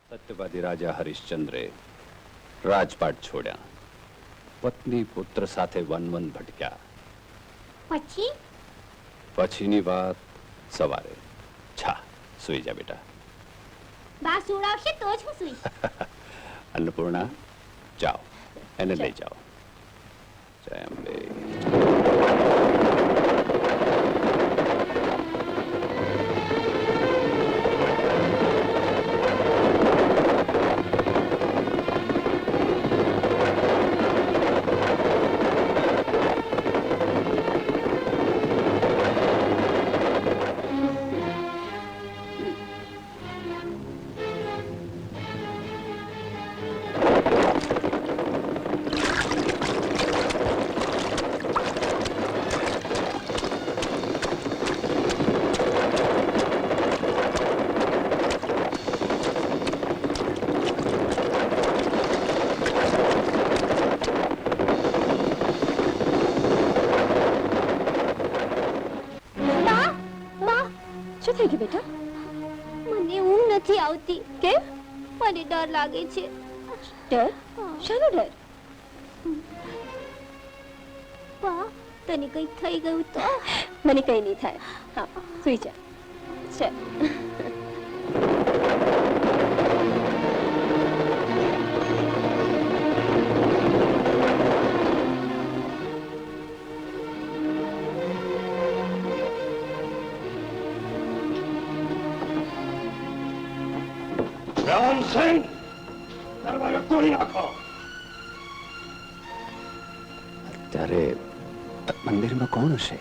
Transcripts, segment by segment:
સત્યવાદી રાજા હરિશ્ચંદ્રે રાજપાટ છોડ્યા, પત્ની પુત્ર સાથે વન ભટક્યા. પછીની વાત સવારે. છા, સુઈ જા બેટા. બા સુડાવશે તો જ હું સુઈશ. અન્નપૂર્ણા, જાઓ, એને લઈ જાઓ. જય અંબે. મને ઊંઘ નથી આવતી. કેમ? મને ડર લાગે છે. ડર? શાનો ડર? બા, તને કઈ થઈ ગયું તો? મને કઈ નહીં થાય. હા, સુઈ જા. ચાલ. રામસિંહ, દરવાજો તોડી નાખો. અત્યારે મંદિરમાં કોણ હશે?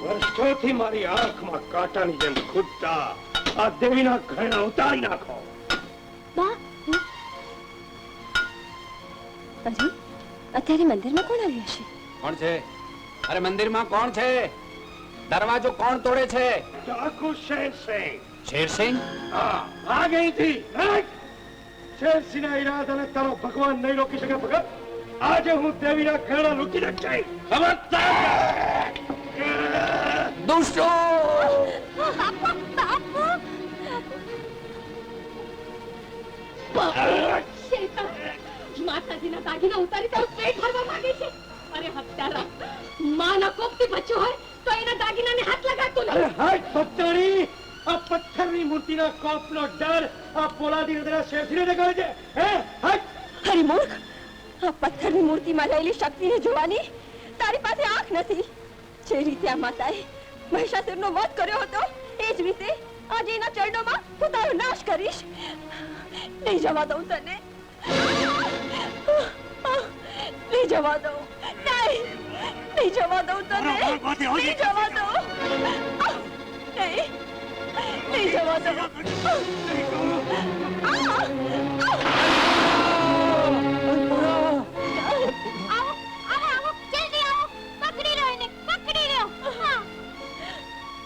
વર્ષોથી મારી આંખમાં કાંટાની જેમ ખૂટતા આ દેવીના ઘરેણા ઉતારી નાખો. બા, અરે, અત્યારે મંદિરમાં કોણ આવ્યું હશે? કોણ છે? અરે મંદિરમાં કોણ છે? દરવાજો કોણ તોડે છે? ડાકુ શેરસિંહ. શેરસિંહ? હા, આ ગઈ થી. શેરસિંહના ઈરાદાને તારો ભગવાન નહીં રોકી શકે. ભગત, આજે હું દેવીના ઘરેણા લૂંટી નાખી. ખબરદાર! દુષ્ટો! માતાજીના દાગીના ઉતારી તારું પેટ ભરવા માંગે છે. અરે હત્યારા, માના કોપથી બચ્યો હોય તો એના દાગીનાને હાથ લગાડતો નહીં. અરે હાય ભક્તોની, આ પથ્થરની મૂર્તિના કોપનો ડર આ પોલાદી હૃદયના શેરસિંહને દેખાડે છે. હે હાય! હરી મૂર્ખ, આ પથ્થરની મૂર્તિમાં રહેલી શક્તિને જોવાની તારી પાસે આંખ નથી. જે રીતે આ માતાએ મહિષાસુરનો વધ કર્યો હતો એ જ રીતે આજે એના ચરણોમાં હું તારો નાશ કરીશ. નહીં જવા દઉં તને. નહીં જવા દઉં. નહીં જવા દઉં તને. નહીં જવા દઉં. નહીં જવા દઉં.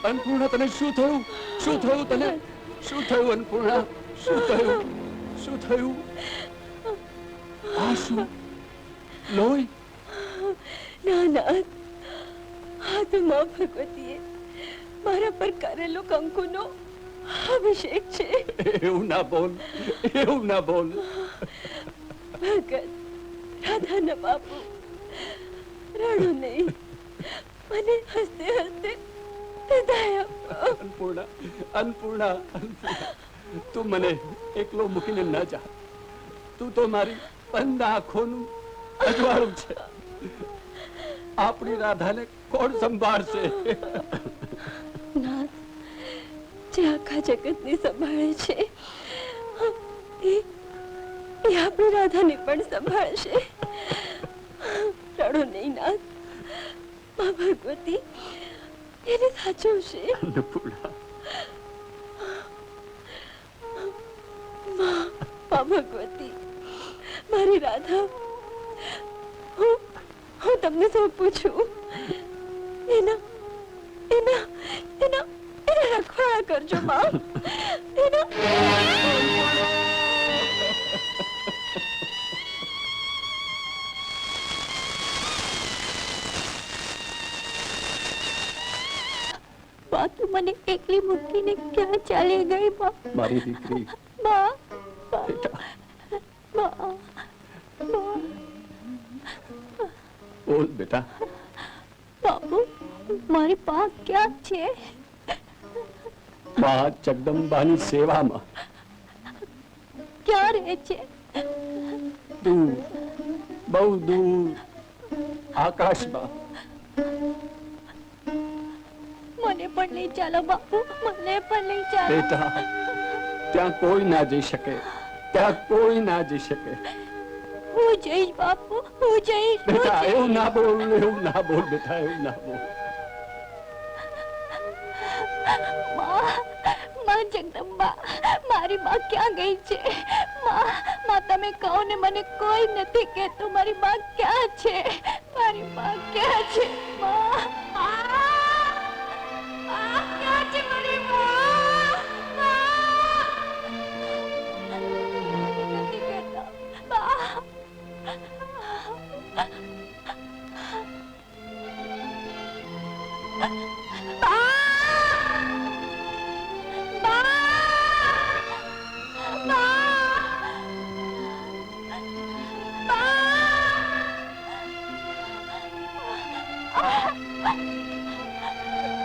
અન્નપૂર્ણા, તને શું થયું? શું થયું તને? શું થયું અન્નપૂર્ણા? શું થયું? શું થયું? આ શું? લોહી? ના ના, આ તો માં ભગવતીએ મારા પર કરેલો કંકુનો અભિષેક છે. એવું ના બોલ, એવું ના બોલ. ભગત, રાધાના બાપુ, રડો નહીં. મને હસતે હસતે દયા આપો. અન્નપૂર્ણા, અન્નપૂર્ણા, તું મને એકલો મૂકીને ન જા. તું તો મારી બંધ આંખોનું અજવાળું છે. આપણી રાધાને કોણ સંભાળશે? નાથ, જે આખા જગતને સંભાળે છે એ આપણી રાધાને પણ સંભાળશે. રડો નહીં નાથ, મા ભગવતી એને સાચવશે. અન્નપૂર્ણા, મા ભગવતી, મારી રાધા હું તમને સોંપું છું. એના એના એના એના રખવાડા કરજો માં. એના बा तू મને એકલી મૂકીને ક્યાં ચાલી ગઈ બા? મારી દીકરી બા બેટા બા બા બોલ બેટા બાપુ મારી બા ક્યાં છે? માં જગદંબાની સેવામાં ક્યાં રહે છે? दूर बहु दूर आकाश में મને પણ લઈ ચાલો બાપુ, મને પણ લઈ ચાલો. बेटा त्या कोई ना जी सके, त्या कोई ना जी सके. હું જઈશ બાપુ, હું જઈશ. बेटा એવું ના બોલ बेटा એવું ના બોલ. માં જગદંબા મારી માં ક્યાં ગઈ છે? માં તમે કહો ને, મને કોઈ નથી કહેતું મારી માં ક્યાં છે? મારી માં ક્યાં છે? ક્યાં છે મારી માં? નથી કહેતા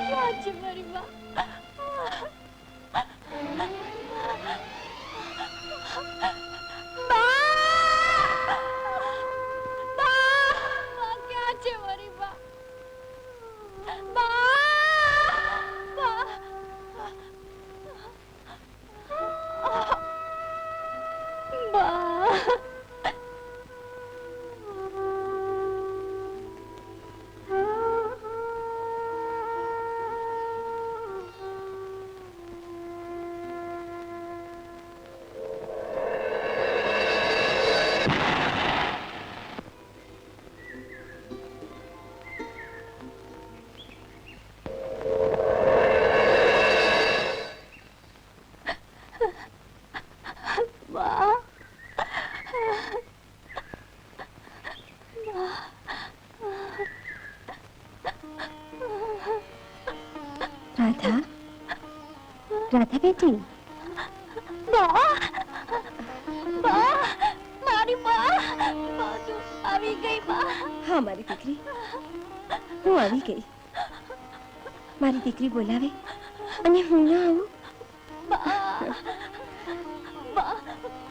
ક્યાં છે મારી માં? ક્યાં છે મારી માં? राधा, राधा बेटी, મારી માં તું આવી ગઈ માં? हाँ मारी दीकरी, હું આવી ગઈ. મારી દીકરી બોલાવે અને હું ન આવું?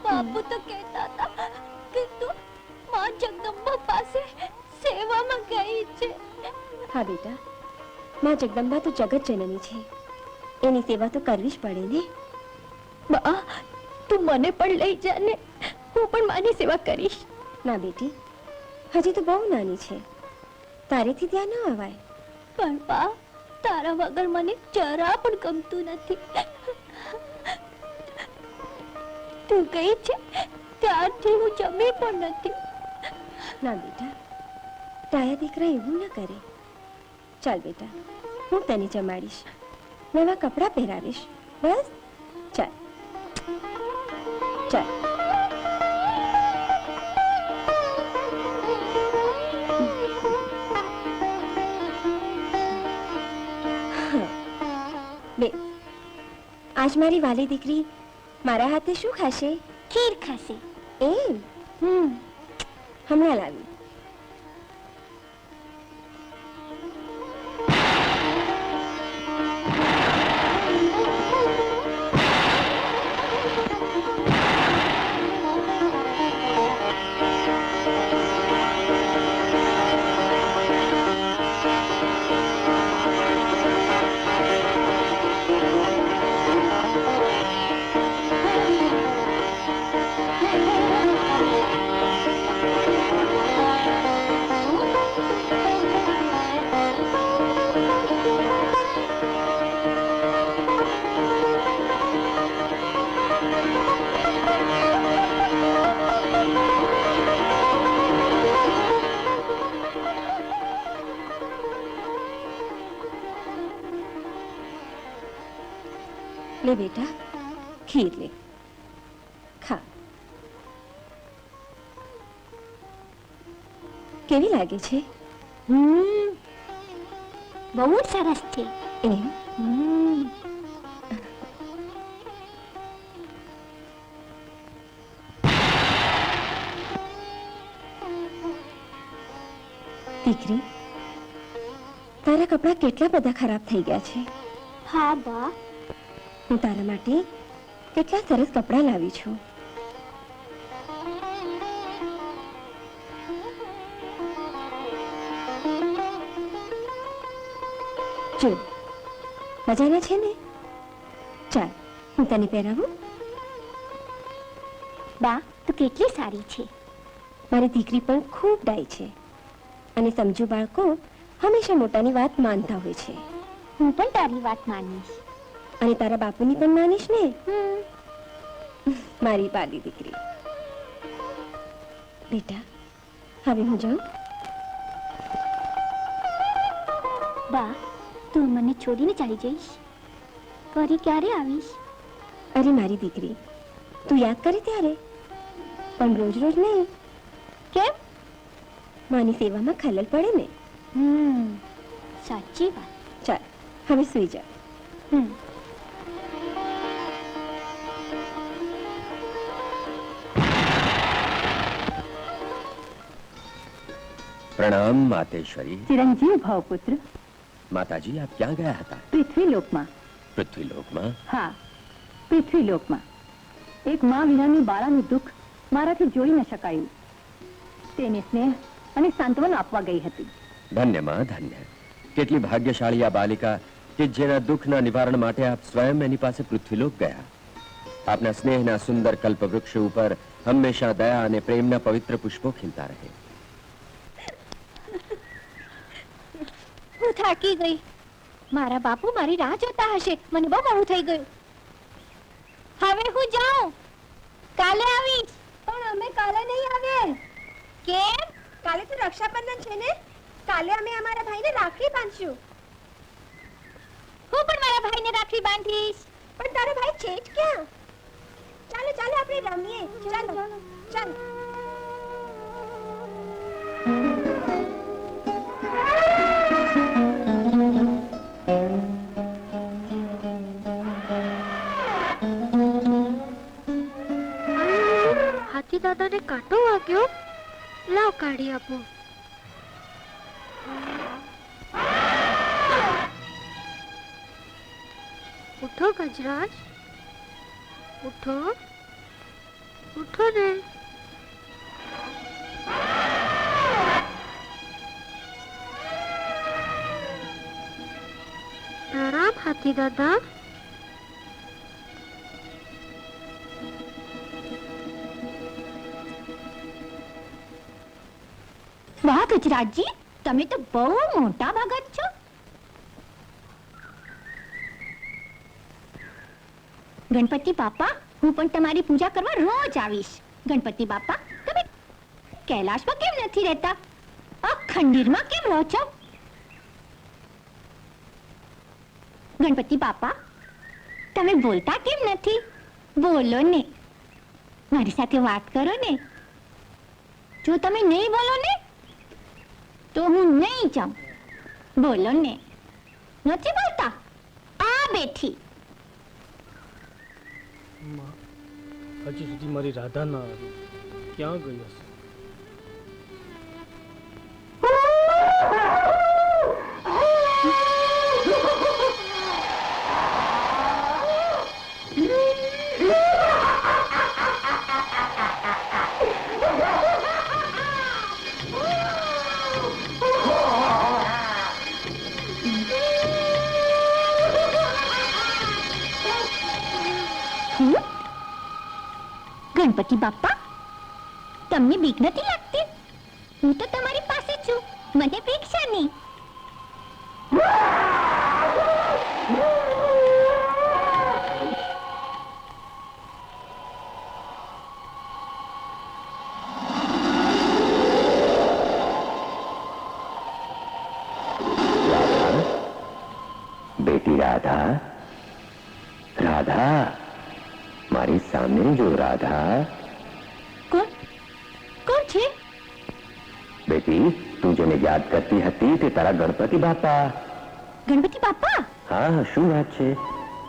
બાપુ તો કહેતા હતા કે તું માં જગદંબા પાસે સેવામાં ગઈ છે. હા બેટા, માં જગદંબા તો જગત જનની છે, એની સેવા તો કરવી જ પડે ને. બા તું મને પણ લઈ જા ને, હું પણ માની સેવા કરીશ. ના બેટી, હજી તો બહુ નાની છે, તારેથી ત્યાં ન આવાય. પણ બા તારા વગર મને જરા પણ ગમતું નથી. તું ગઈ છે ત્યારથી હું જમી પણ નથી. ના બેટા, તારા દીકરા એવું ન કરે. ચાલ બેટા, હું તને જમાડીશ, નવા કપડાં પહેરાવીશ. બસ ચાલ ચાલ. બે આજ મારી વાલી દીકરી મારા હાથે શું ખાશે? ખીર ખાશે. એમ? હમણાં લાવી. ले बेटा, खीर ले, खा. કેવી લાગે છે? બહુ જ સરસ છે. એમ દીકરી, તારા કપડાં કેટલા બધા ખરાબ થઈ ગયા છે. હા બા. હું તારા માટે કેટલા સરસ કપડાં લાવી છું. જો મજાના છે ને? ચાલ હું તને પહેરાવું. બા તું કેટલી સારી છે. મારી દીકરી પણ ખૂબ ડાય છે અને સમજુ બાળકો હંમેશા મોટાની વાત માનતા હોય છે. હું પણ તારી વાત માનીશ. અને તારા બાપુની પણ માનીશ ને? મારી પાલી દીકરી. બેટા હવે હું જાઉં. બા તું મને છોડીને ચાલી જઈશ? ફરી ક્યારે આવીશ? અરે મારી દીકરી, તું યાદ કરે ત્યારે, પણ રોજ રોજ નહીં. કેમ? માની સેવામાં ખલલ પડે ને. સાચી વાત. ચાલ હવે સુઈ જા. प्रणाम मातेश्वरी. चिरंजीव भाव पुत्र. माताजी आप ક્યાં ગયા હતા? પૃથ્વીલોકમાં. પૃથ્વીલોકમાં? હા, પૃથ્વીલોકમાં. એક માં વિનાની બાળાનું દુઃખ મારાથી જોઈ ન શકાયું. તેને સ્નેહ અને સાંત્વન આપવા ગઈ હતી. ધન્ય માં ધન્ય. કેટલી ભાગ્યશાળી આ બાલિકા કે જેના દુઃખના નિવારણ માટે આપ સ્વયં એની પાસે પૃથ્વીલોક ગયા. આપના સ્નેહના સુંદર કલ્પવૃક્ષ ઉપર હંમેશા દયા અને પ્રેમના પવિત્ર પુષ્પો ખીલતા રહે. હું થાકી ગઈ. મારા બાપુ મારી રાહ જોતા હશે. મને બહુ મોડું થઈ ગયું. હવે હું જાઉં. કાલે આવીશ. પણ અમે કાલે નહીં આવે. કેમ? કાલે તો રક્ષાબંધન છે ને. કાલે અમે અમારા ભાઈને રાખડી બાંધશું. હું પણ મારા ભાઈને રાખડી બાંધીશ. પણ તારો ભાઈ છે જ ક્યાં? ચાલો ચાલો આપણે રમીએ. ચાલો ચાલો. હાથી દાદાને કાંટો વાગ્યો. લાવ કાઢી આપો. ઉઠો ગજરાજ, ઉઠો ઉઠો ને. પ્રણામ હાથી દાદા. વાહ ગજરાજી, તમે તો બહુ મોટા ભગત છો. ગણપતિ બાપા, હું પણ તમારી પૂજા કરવા રોજ આવીશ. ગણપતિ બાપા, તમે કૈલાશમાં કેમ નથી રહેતા? આ ખંડીરમાં કેમ રહો છો? ગણપતિ બાપા, તમે બોલતા કેમ નથી? બોલો ને, મારી સાથે વાત કરો ને. જો તમે નહીં બોલો ને તો હું નહીં જાઉં. બોલો ને. નથી બોલતા? આ બેઠી. હજી સુધી મારી રાધા ના આવી. ક્યાં ગઈ હશે? ગણપતિ બાપા, તમને બીક નથી લાગતી? હું તો તમારી પાસે છું. મને બીક છે નહીં. बेटी राधा, राधा, मारी सामने जो राधा. કોણ? કોણ છે? बेटी, तू જેને યાદ કરતી હતી તે તારા ગણપતિ બાપા. ગણપતિ બાપા? હા, શું વાત છે?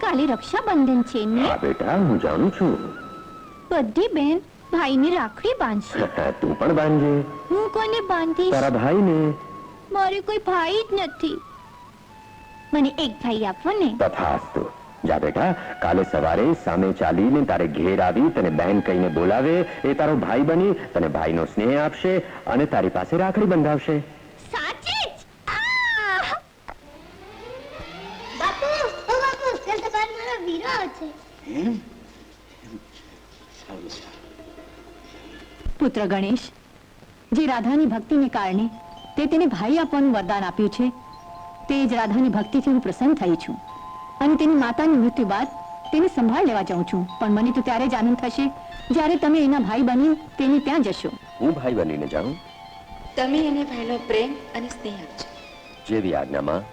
કાલે રક્ષાબંધન છે ને? હા બેટા, હું જાણું છું. બધી બેન ભાઈને રાખડી બાંધશે. તું પણ બાંધજે. હું કોને બાંધીશ? તારા ભાઈને. મારે કોઈ ભાઈ જ નથી. મને એક ભાઈ આપો ને. તથાસ્તુ. જા બેટા, કાલે સવારે સામે ચાલીને તારે ઘેર આવી તને બહેન કહીને બોલાવે, એ તારો ભાઈ બની તને ભાઈનો સ્નેહ આપશે અને તારી પાસે રાખડી બંધાવશે. સાચે જ? બાપુ, ઓ બાપુ, કાલ સવારે મારો વીરો આવશે. પુત્ર ગણેશ, જે રાધાની ભક્તિને કારણે તે તેને ભાઈ આપવાનું વરદાન આપ્યું છે, તે જ રાધાની ભક્તિથી હું પ્રસન્ન થઈ છું અને તેની માતાની મૃત્યુ બાદ તેને સંભાળ લેવા જાઉં છું. પણ મને તો ત્યારે જ આનંદ થશે જ્યારે તમે એના ભાઈ બની તેની ત્યાં જશો. હું ભાઈ બનીને જાઉં? તમે એને ભાઈનો પ્રેમ અને સ્નેહ આપજો. જેવી આજ્ઞામાં.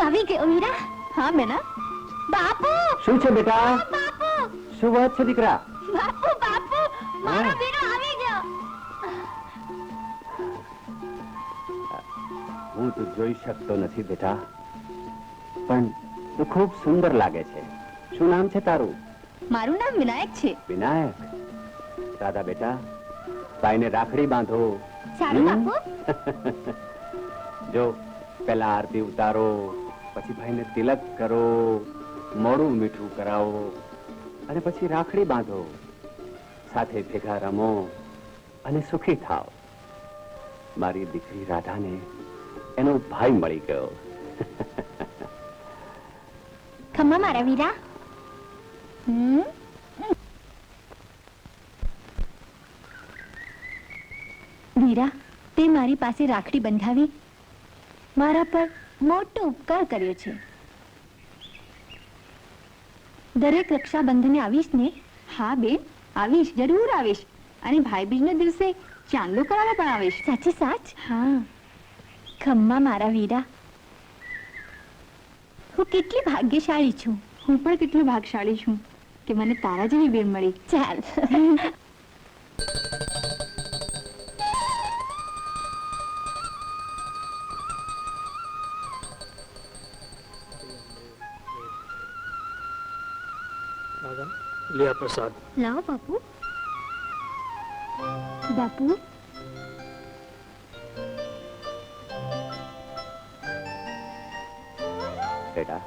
આવી ગયો વીરા? હા બેના. બાપુ! શું છે બેટા? બાપુ! શું વાત છે દીકરા? બાપુ, બાપુ, મારો વીરો આવી ગયો. હું તો જોઈ શકતો નથી બેટા, પણ તું ખૂબ સુંદર લાગે છે. શું નામ છે તારું? મારું નામ વિનાયક છે. વિનાયક. રાધા બેટા, ભાઈને રાખડી બાંધો. સારું બાપુ. જો પહેલા આરતી ઉતારો, પછી ભાઈને તિલક કરો, મોડું મીઠું કરાવો અને પછી રાખડી બાંધો. સાથે ભેગા રમો અને સુખી થાવ. મારી દીકરી રાધાને એનો ભાઈ મળી ગયો. ખમ્મા મારા વીરા. વીરા, તે મારી પાસે રાખડી બંધાવી મારા પર મોટો ઉપકાર કર્યો છે. દરેક રક્ષાબંધને આવીશ ને? હા બેન, આવીશ, જરૂર આવીશ. અને ભાઈ બીજના દિવસે ચાંદલો કરાવવા પણ આવીશ. સાચે સાચ? હા. ખમ્મા મારા વીરા. હું કેટલી ભાગ્યશાળી છું. હું પણ કેટલી ભાગશાળી છું કે મને તારા જેવી બેન મળી. ચાલ. राधा, ले आ प्रसाद. લાવો બાપુ. બાપુ, બેટા,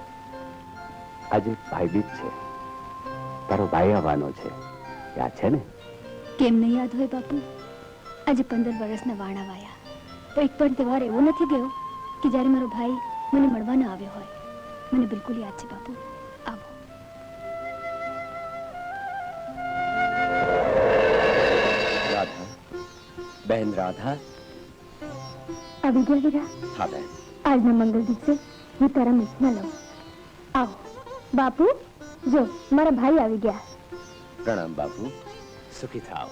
આજે ભાઈ બીજ છે. તારો ભાઈ આવવાનો છે, યાદ છે ને? કેમ નહીં યાદ હોય બાપુ? આજે 15 વર્ષના વાણા વાયા. એક પણ તહેવાર એવો નથી ગયો કે જ્યારે મારો ભાઈ મને મળવા ન આવ્યો હોય. મને બિલકુલ યાદ છે બાપુ. આવો. રાધા, બહેન રાધા. આવી ગયા વીરા? હા બહેન. આજના મંગળ દિવસે હું તારા મિતને લઉં. આવો. બાપુ, જો મારા ભાઈ આવી ગયા. પ્રણામ બાપુ. સુખી થાવ.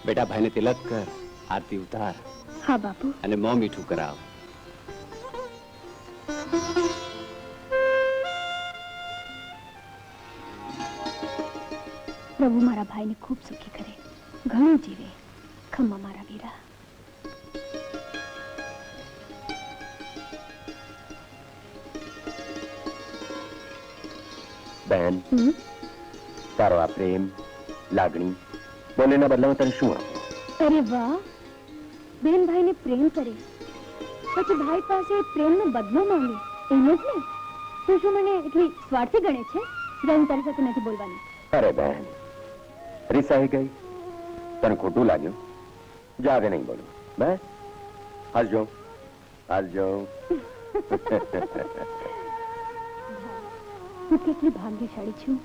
બેટા, ભાઈને તિલક કર, આરતી ઉતાર હા બાપુ. અને મોં મીઠું કરાવ. પ્રભુ મારા ભાઈને ખૂબ સુખી કરે, ઘણું જીવે. ખમ્મા મારા વીરા. બહેન, તારો આ પ્રેમ, લાગણી બંનેના બદલામાં તને શું આપું? અરે વાહ! બેન ભાઈને પ્રેમ કરે, પછી ભાઈ પાસે પ્રેમનો બદલો માંગે, એમ જ ને? તું શું મને એટલી સ્વાર્થી ગણે છે? હું તારી સાથે નથી બોલવાની. અરે બહેન, રિસાઈ ગઈ? તને ખોટું લાગ્યું? જા, હવે નહીં બોલું. બસ હાલજો, હાલજો. હું કેટલી ભાગ્યશાળી છું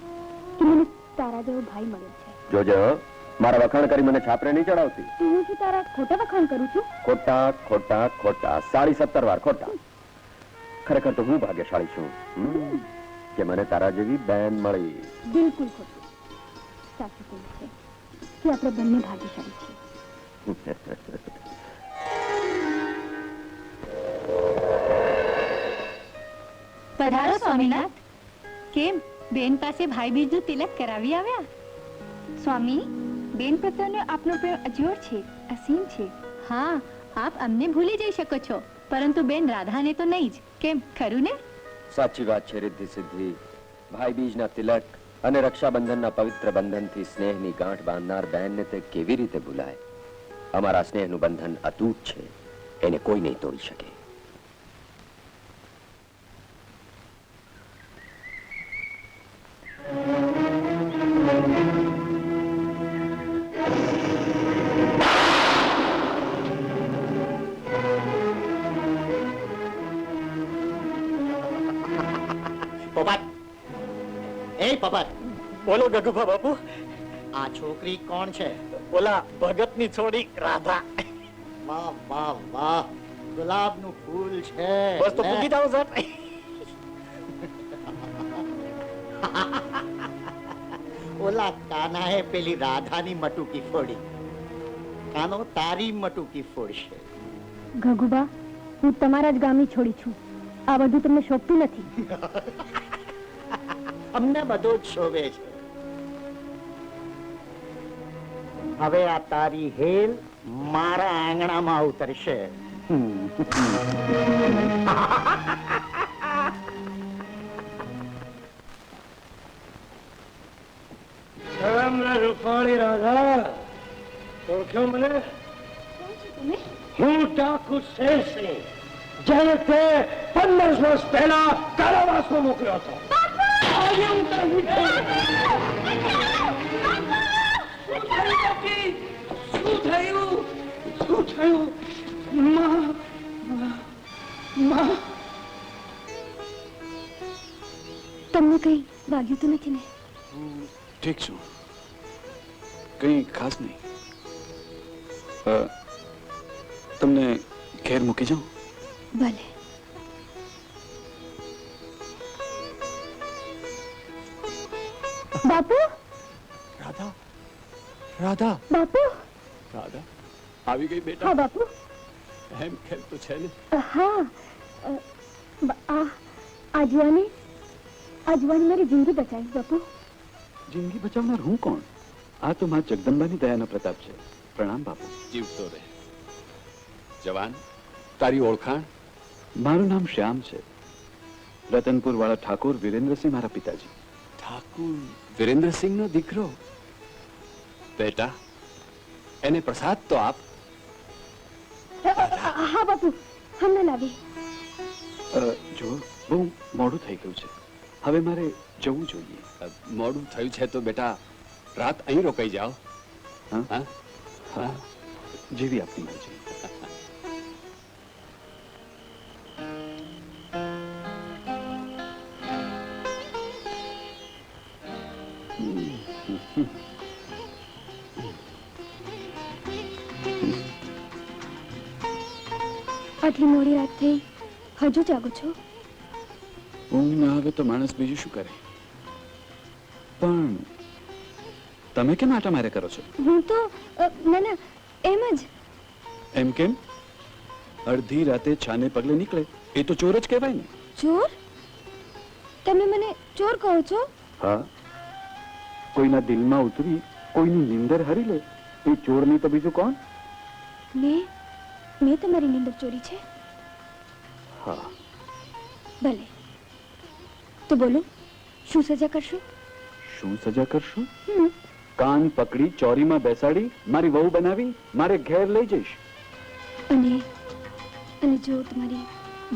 કે મને તારા જેવો ભાઈ મળ્યો છે. જોજો, મારા વખાણ કરી મને છાપરે નહીં ચડાવતી. હું શું તારા ખોટા વખાણ કરું છું? ખોટા ખોટા ખોટા 17.5 વાર ખોટા. ખરેખર તો હું ભાગ્યશાળી છું કે મને તારા જેવી બેન મળી. બિલકુલ ખોટું. સાચું કહ્યું છે કે આપણે બંને ભાગ્યશાળી છીએ. પધારો સ્વામીનાથ. કેમ બેન પાસે ભાઈ બીજનું તિલક કરાવી આવ્યા? સ્વામી, બેન પ્રત્યેનો આપનો પ્રેમ અજોડ છે, અસીમ છે. હા, આપ અમને ભૂલી જઈ શકો છો, પરંતુ બેન રાધાને તો નહીં જ. કેમ, ખરું ને? સાચી વાત છે રિદ્ધિ સિદ્ધિ. ભાઈ બીજના તિલક અને રક્ષાબંધનના પવિત્ર બંધનથી સ્નેહની ગાંઠ બાંધનાર બહેનને તે કેવી રીતે ભૂલાય? અમારા સ્નેહનું બંધન અતૂટ છે, એને કોઈ નહીં તોડી શકે. બોલો ગગુભા બાપુ. આ છોકરી કોણ છે? ઓલા ભગતની છોડી રાધા. વાહ વાહ વાહ, ગુલાબનું ફૂલ છે. બસ તો પૂકી જાવ સર. ઓલા કાનાએ પેલી રાધાની મટુકી ફોડી, કાનો તારી મટુકી ફોડશે. ગગુબા, હું તમારા જ ગામની છોડી છું. આ બધું તમને શોભતું નથી. અમને બધો જ શોભે છે. હવે આ તારી હેલ મારા આંગણામાં ઉતરશે. રૂપાળી રાધા, ઓળખ્યો મને? હું ડાકુ શેરસિંહ, જેને તે 15 વર્ષ પહેલા કારાવાસમાં મોકલ્યો હતો. આજે હું તને શું થયું? શું થયું? માં, તમને કઈ વાગ્યું તો નથી ને? ઠીક છું, કઈ ખાસ નહીં. તમને ઘેર મૂકી જાઉં? ભલે. બાપુ, રાધા, રાધા, બાપુ. રાધા આવી ગઈ બેટા. હા બાપુ. એમ ખેલ તો છે ને? હા, આ જુવાની મારી જિંદગી બચાવી બાપુ. જિંદગી બચાવનાર હું કોણ? આ તો માં જગદંબાની દયાનો પ્રતાપ છે. પ્રણામ બાપુ. જીવતો રહે. જવાન, તારી ઓળખાણ? મારું નામ શ્યામ છે. રતનપુર વાળા ઠાકોર વિરેન્દ્રસિંહ મારા પિતાજી. ઠાકોર વિરેન્દ્રસિંહનો દીકરો? બેટા, એને પ્રસાદ તો આપ. હા બાપુ, હમણાં લાવી. જો બહુ મોડું થઈ ગયું છે, હવે મારે જવું જોઈએ. મોડું થયું છે તો બેટા રાત અહીં રોકાઈ જાઓ. હા હા, જેવી આપની મરજી. આટલી મોડી રાત થઈ, હજુ જાગો છો? ઊંઘ ના આવે તો માણસ બીજું શું કરે? પણ તમે કેમ આટા મારે કરો છો? હું તો ના એમ જ. એમ કેમ? અડધી રાતે છાને પગલે નીકળે એ તો ચોર જ કહેવાય ને. ચોર? તમે મને ચોર કહો છો? હા, કોઈના દિલમાં ઉતરી કોઈની નીંદર હરી લે એ ચોર નહીં તો બીજું કોણ? મેં તમારી નીંદર ચોરી છે? હા. ભલે, તો બોલો, શું સજા કરશો? શું સજા કરશો? કાન પકડી ચોરીમાં બેસાડી મારી વહુ બનાવી મારે ઘેર લઈ જઈશ. અને જો તમારી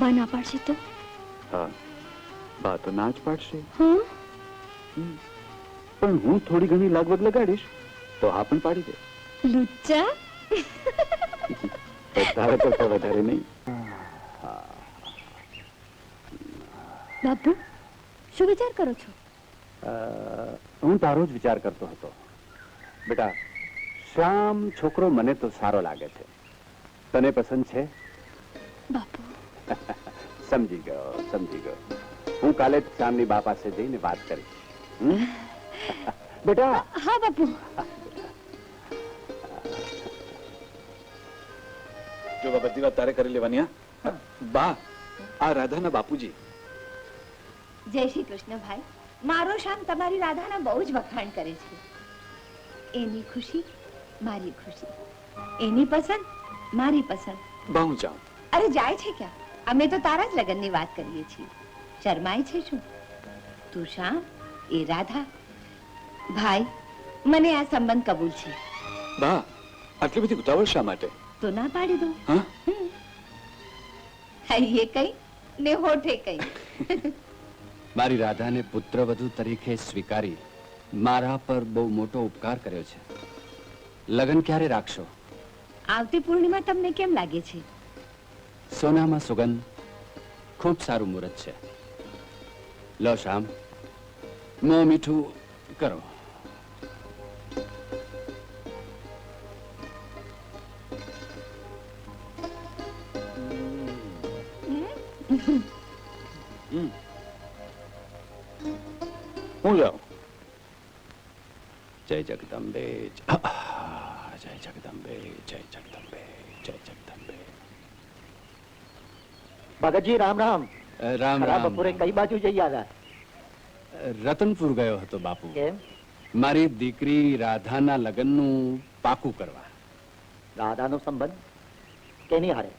બા ના પાડશે તો? હા, બા તો ના જ પાડશે. હા, પણ હું થોડી ઘણી લાગવગ લગાડીશ તો હા પણ પાડી દે. લુચ્ચા. તારે કરતા વધારે નહીં. બાપુ શું વિચાર કરો છો? હું તારો જ વિચાર કરતો હતો. બેટા, શ્યામ છોકરો મને તો સારો લાગે છે. તને પસંદ છે? બાપુ સમજી ગયો, સમજી ગયો. હું કાલે જ શ્યામની બા પાસે જઈને વાત કરીશ. બેટા. હા બાપુ. જો બધી વાત તારે કરી લેવાની. બા, આ રાધાના બાપુજી. જય શ્રી કૃષ્ણ ભાઈ. મારો શ્યામ તમારી રાધાના બહુ જ વખાણ કરે છે. એની ખુશી મારી ખુશી, એની પસંદ મારી પસંદ. બા હું જાઉં. અરે જાય છે ક્યાં? અમે તો તારા જ લગ્નની વાત કરીએ છીએ. શરમાય છે શું? તું શ્યામ, એ રાધા. ભાઈ, મને આ સંબંધ કબૂલ છે. બા, આટલી બધી ઉતાવળ શા માટે? તો ના પાડી દો. હા? હૈયે કઈ ને હોઠે કઈ. મારી રાધાને પુત્રવધુ તરીકે સ્વીકારી મારા પર બહુ મોટો ઉપકાર કર્યો છે. લગ્ન ક્યારે રાખશો? આવતી પૂર્ણિમા તમને કેમ લાગે છે? સોનામાં સુગંધ. ખૂબ સારું મુહૂર્ત છે. લો શ્યામ, મોં મીઠું કરો. હું જાઉં. જય જગદંબે, જય જગદંબે, જય જગદંબે, જય જગદંબે. ભગતજી રામ રામ. રામ ખરા રામ. બપોરે કઈ બાજુ જઈ આવ્યા? રતનપુર ગયો હતો બાપુ. કેમ? મારી દીકરી રાધાના લગ્નનું પાકું કરવા. રાધાનો સંબંધ કેની હારે?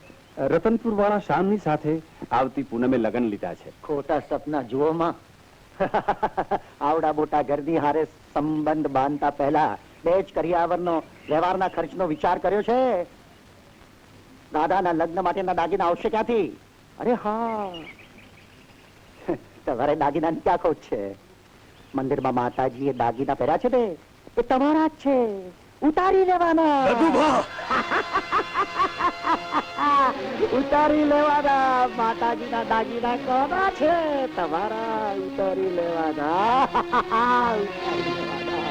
રતનપુર વાળા શ્યામની સાથે આવતી પૂનમે લગ્ન લીધા છે. ખોટા સપના જુઓ માં. આવડા મોટા ઘરની હારે સંબંધ બાંધતા પહેલા બે જ કરિયાવરનો વ્યવહારના ખર્ચનો વિચાર કર્યો છે. દાદાના લગ્ન માટેના દાગીના આવશે ક્યાંથી? અરે હા, તમારે દાગીનાની ક્યાં ખોટ છે? મંદિરમાં માતાજીએ દાગીના પહેર્યા છે ને, એ તમારા જ છે. ઉતારી લેવાના. ઉતારી લેવાના. માતાજીના દાગીના કોના છે? તમારા. ઉતારી લેવાના. ઉતારી લેવાના.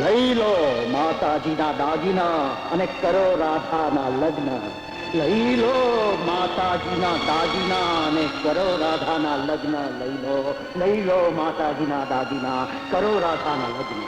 લઈ લો માતાજીના દાગીના અને કરો રાધાના લગ્ન. લઈ લો માતાજીના દાગીના અને કરો રાધાના લગ્ન. લઈ લો, લઈ લો માતાજીના દાગીના, કરો રાધાના લગ્ન.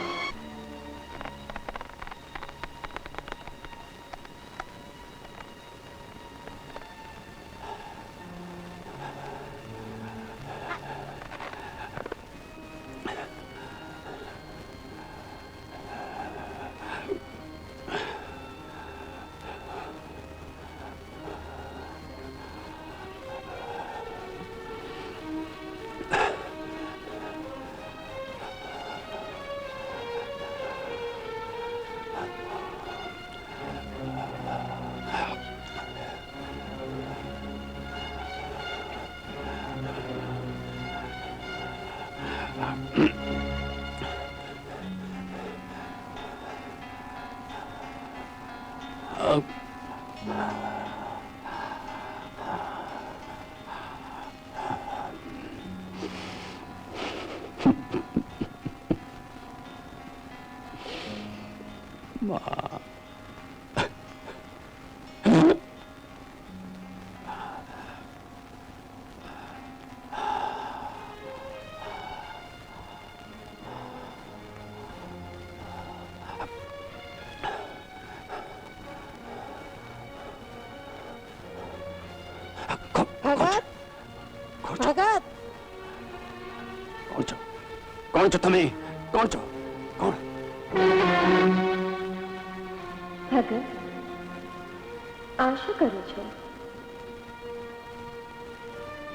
કોણ છો તમે? કોણ છો? કોણ? ભગત, આ શું કરો છો?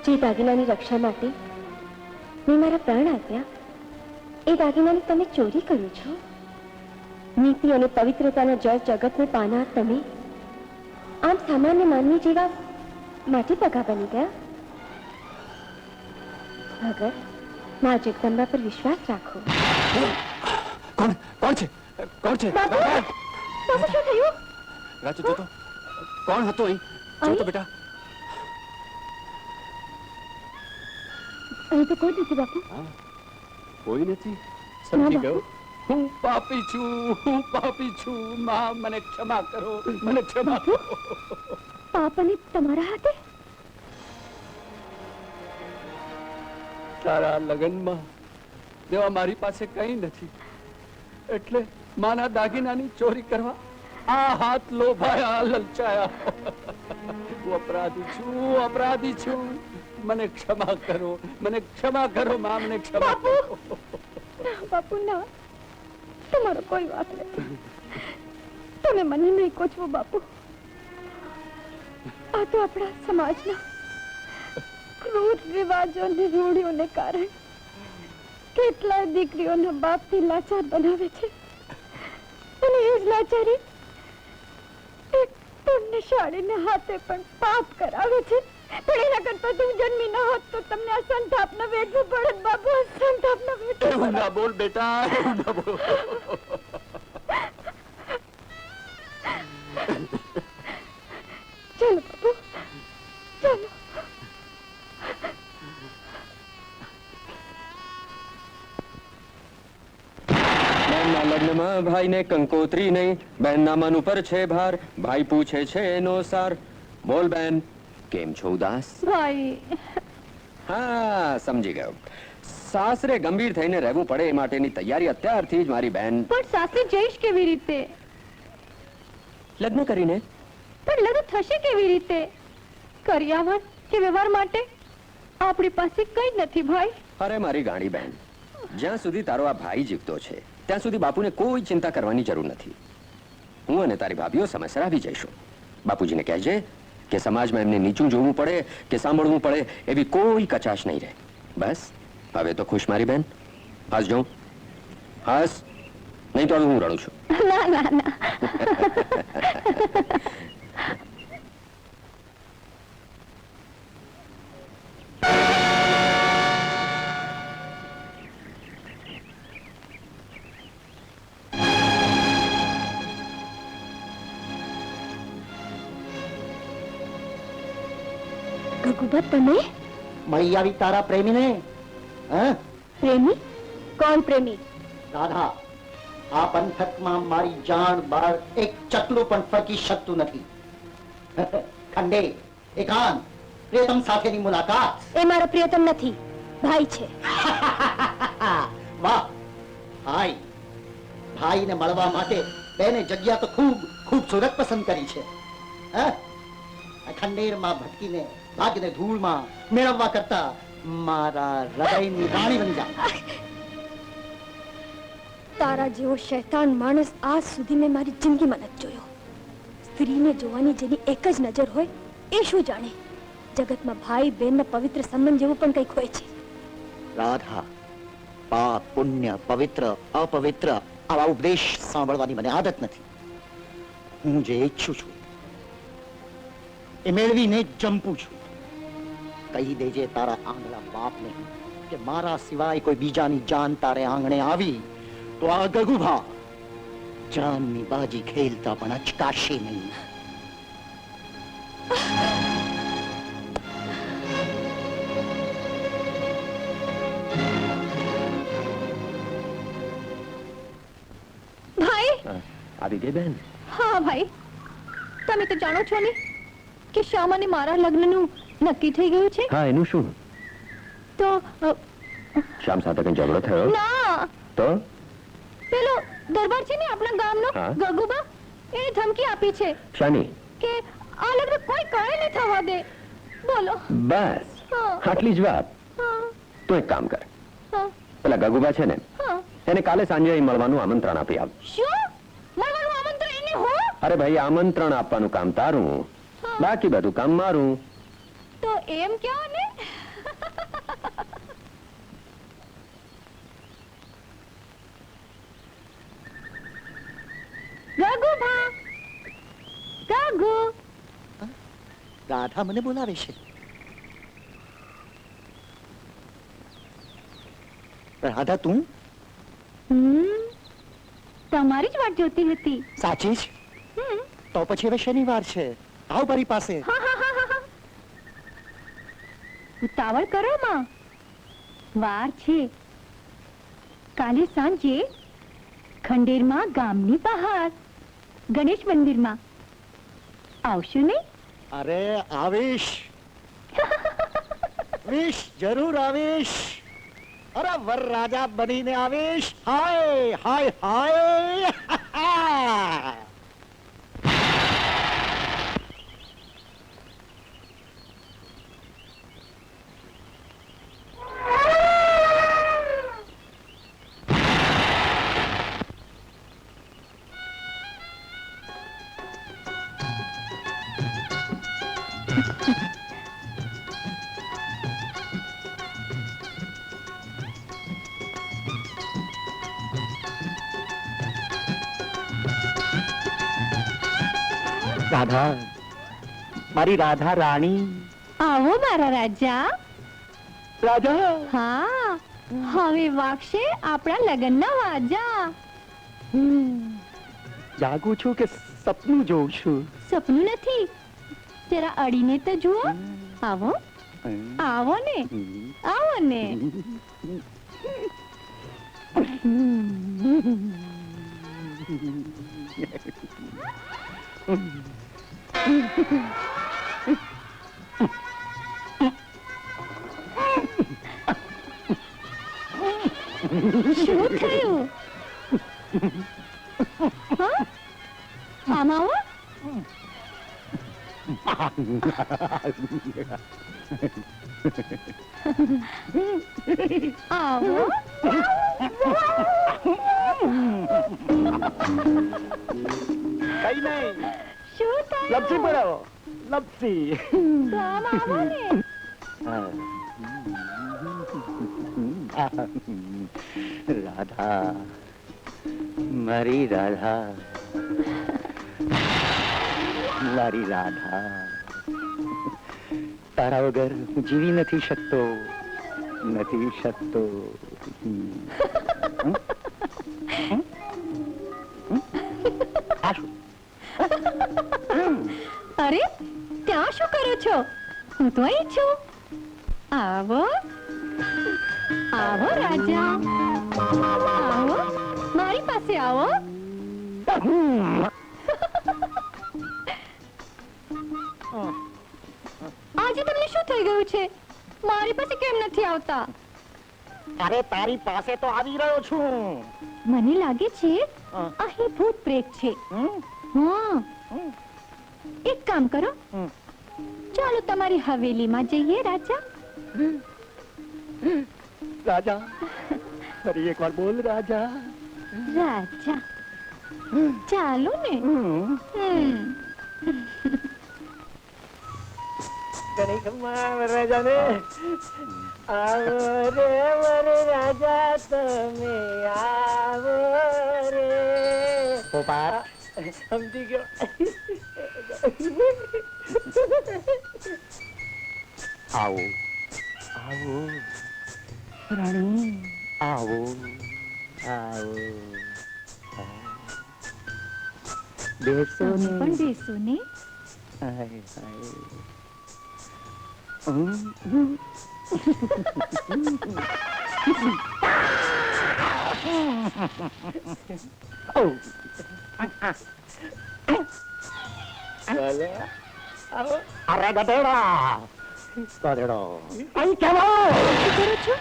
જે દાગીનાની રક્ષા માટે મેં મારા પ્રાણ આપ્યા, એ દાગીનાની તમે ચોરી કરો છો. નીતિ અને પવિત્રતાના જળ જગતને પાનાર તમે આમ સામાન્ય માનવી જેવા માટી પગા બની ગયા. ભગત, મા જગદંબા પર વિશ્વાસ રાખો. કોણ કોણ છે? કોણ છે? બાપુ, બાપુ શું થયું? રાજુ જોતો કોણ હતો અહીં? જોતો બેટા. અહીં તો કોઈ નથી બાપુ. કોઈ નથી. ના, સમજી બાપુ. ગયો. હું પાપી છું, હું પાપી છું. માં, મને ક્ષમા કરો, મને ક્ષમા કરો. પાપ અને તમારા હાથે? તારા લગનમાં દેવા મારી પાસે કઈ નથી, એટલે માના દાગીનાની ચોરી કરવા આ હાથ લોભાયા, લલચાયા. હું અપરાધી છું, અપરાધી છું. મને ક્ષમા કરો, મને ક્ષમા કરો માં, મને ક્ષમા કરો. બાપુ ના, તમારો કોઈ વાંક નથી. તમે મને નહીં કોચવો બાપુ. આ તો આપણા સમાજના ક્રૂર રિવાજો અને રૂઢિઓને કારણે કેટલાય દીકરીઓના બાપથી લાચાર બનાવે છે, અને એ જ લાચારી એક પુણ્યશાળીને હાથે પણ પાપ કરાવે છે. પણ એના કરતા તું જન્મી ન હોત તો તમને આ સંતાપના વેઠવું પડત બાપુ, આ સંતાપના વેઠવું એવું પડત. ના બોલ બેટા, એવું ના બોલ. ચાલો બાપુ, ચાલો. બહેનના લગ્નમાં ભાઈને કંકોત્રી નહીં, બહેનના મન ઉપર છે ભાર, ભાઈ પૂછે છે એનો સાર. બોલ બેન, કેમ છો ઉદાસ? ભાઈ, હા, સમજી ગયો. સાસરે ગંભીર થઈને રહેવું પડે એ માટેની તૈયારી અત્યારથી જ મારી બહેન. પણ સાસરે જઈશ કેવી રીતે? લગ્ન કરીને પણ લગ્ન થશે કેવી રીતે? કરિયાવર કે વ્યવહાર માટે આપણી પાસે કંઈ જ નથી ભાઈ. અરે મારી ગાંડી બહેન, જ્યાં સુધી તારો આ ભાઈ જીવતો છે ત્યાં સુધી બાપુને કોઈ ચિંતા કરવાની જરૂર નથી. હું અને તારી ભાભીઓ સમયસર આવી જઈશું. બાપુજીને કહેજે કે સમાજમાં એમને નીચું જોવું પડે કે સાંભળવું પડે એવી કોઈ કચાશ નહીં રહે. બસ હવે તો ખુશ મારી બહેન? હાસ જાઉં? હાસ, નહીં તો હું રડું છું. ના ના ના. ગગુબા, તમે મળી આવી તારા પ્રેમીને? હા, પ્રેમી? કોણ પ્રેમી? રાધા, આ પંથકમાં મારી જાણ બહાર એક ચકલું પણ ફરકી શકતું નથી. ખંડે, એકાંત, પ્રિયતમ સાથેની મુલાકાત. એ મારો પ્રિયતમ નથી, ભાઈ છે. વાહ, ભાઈ. ભાઈને મળવા માટે બેને જગ્યા તો ખૂબ ખૂબસૂરત પસંદ કરી છે. હા, ખંડેરમાં ભટકીને ભાગને ધૂળમાં મેળવવા કરતા મારા હૃદયની રાણી બની જા. તારા જેવો શૈતાન માણસ આજ સુધી મેં મારી જિંદગીમાં નથી જોયો. સ્ત્રીને જોવાની જેની એક જ નજર હોય એ શું જાણે જગતમાં ભાઈ બહેનના પવિત્ર સંબંધ જેવું પણ કંઈક હોય છે. રાધા, પાપ, પુણ્ય, પવિત્ર, અપવિત્ર આવા ઉપદેશ સાંભળવાની મને આદત નથી. હું જે ઈચ્છું છું એ મેળવીને જ જંપું છું. કહી દેજે તારા આંગણા બાપને કે મારા સિવાય કોઈ બીજાની જાન તારે આંગણે આવી તો આ ગગુભા જાનની બાજી ખેલતા પણ અચકાશે નહીં. ભાઈ, આવી ગઈ બેન? હા ભાઈ, તમે તો જાણો છો ને કે શ્યામ અને મારા લગ્નનું નક્કી થઈ ગયું છે. હા, એનું શું? તો શ્યામ સાથે કઈ ઝઘડો થયો? ના, તો પેલો દરબાર છે ને આપણા ગામનો હા. ગગુબા, એને ધમકી આપી છે શાની? કે આ લગ્ન કોઈ કાંઈ નહીં થવા દે. બોલો. બસ હા. આટલી જ વાત? હા, તું એક કામ કર, હા, પેલા ગગુબા છે ને હા. એને કાલે સાંજે અહીં મળવાનું આમંત્રણ આપી આવ. શું મળવાનું આમંત્રણ એને હો? અરે ભાઈ, આમંત્રણ આપવાનું કામ તારું, હા. બાકી બધું કામ મારું. તો એમ કહો ને. ગગુ ભા, ગગુ. રાધા મને બોલાવે છે. રાધા તું? તમારી જ વાટ જોતી હતી. સાચી જ? તો પછી હવે શનિવાર છે, આવ મારી પાસે. ઉતાવળ કરો માં, વાર છે. કાલે સાંજે ખંડેરમાં ગામની બહાર ગણેશ મંદિરમાં આવશો નહીં? અરે આવીશ, આવીશ, જરૂર આવીશ. અરે વરરાજા બનીને આવીશ. હાય હાય હાય. રાધા, મારી રાધા રાણી. આવો મારા રાજા. રાજા, હા, હવે વાગશે આપણા લગ્નના વાજા. જાગું છું કે સપનું જોઉં છું? સપનું નથી, જરા અડીને તો જુઓ. આવો, આવો ને, આવો ને. શું થયું? આમ આવો. આવો. કઈ નહીં, શું થયું? લપસી પડાવો, લપસી. તો આમ આવો ને. રાધા, મારી રાધા, મારી રાધા. તારા વગર હું જીવી નથી શકતો, નથી શકતો. અરે, ત્યાં શું કરો છો? હું તો અહીં છું. આવો, આવો રાજા, આવો મારી પાસે આવો. આજે તમને શું થઈ ગયું છે? મારી પાસે કેમ નથી આવતા? અરે તારી પાસે તો આવી રહ્યો છું. મને લાગે છે અહીં ભૂત પ્રેત છે. હા, એક કામ કરો, ચાલો તમારી હવેલીમાં જઈએ રાજા. રાજા, ફરી એક વાર બોલ રાજા. રાજા, ચાલો ને. રાજાને આવો રે મારે રાજા, તમે આવો રે. પોપા સમજી ગયો. આવો, આવો રાણી, આવો, આવો. બેસો ને, પણ બેસો ને. હાય હાય. અરે ગધેડા, ગધેડો અહીં કેવો કરો છો?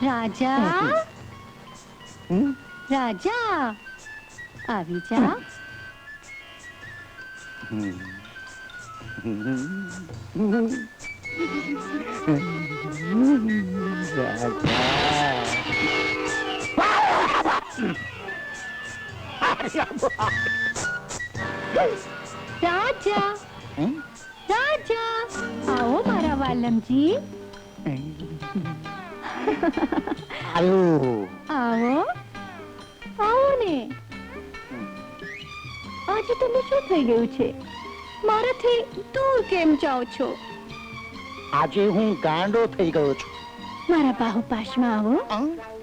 રાજા, રાજા આવી જા. વાલમજી આવ્યું. આવો આવો ને. આજે તમને શું થઈ ગયું છે? મારાથી દૂર કેમ જાઓ છો? આજે હું ગાંડો થઈ ગયો છું. મારા બાહુપાશમાં આવો,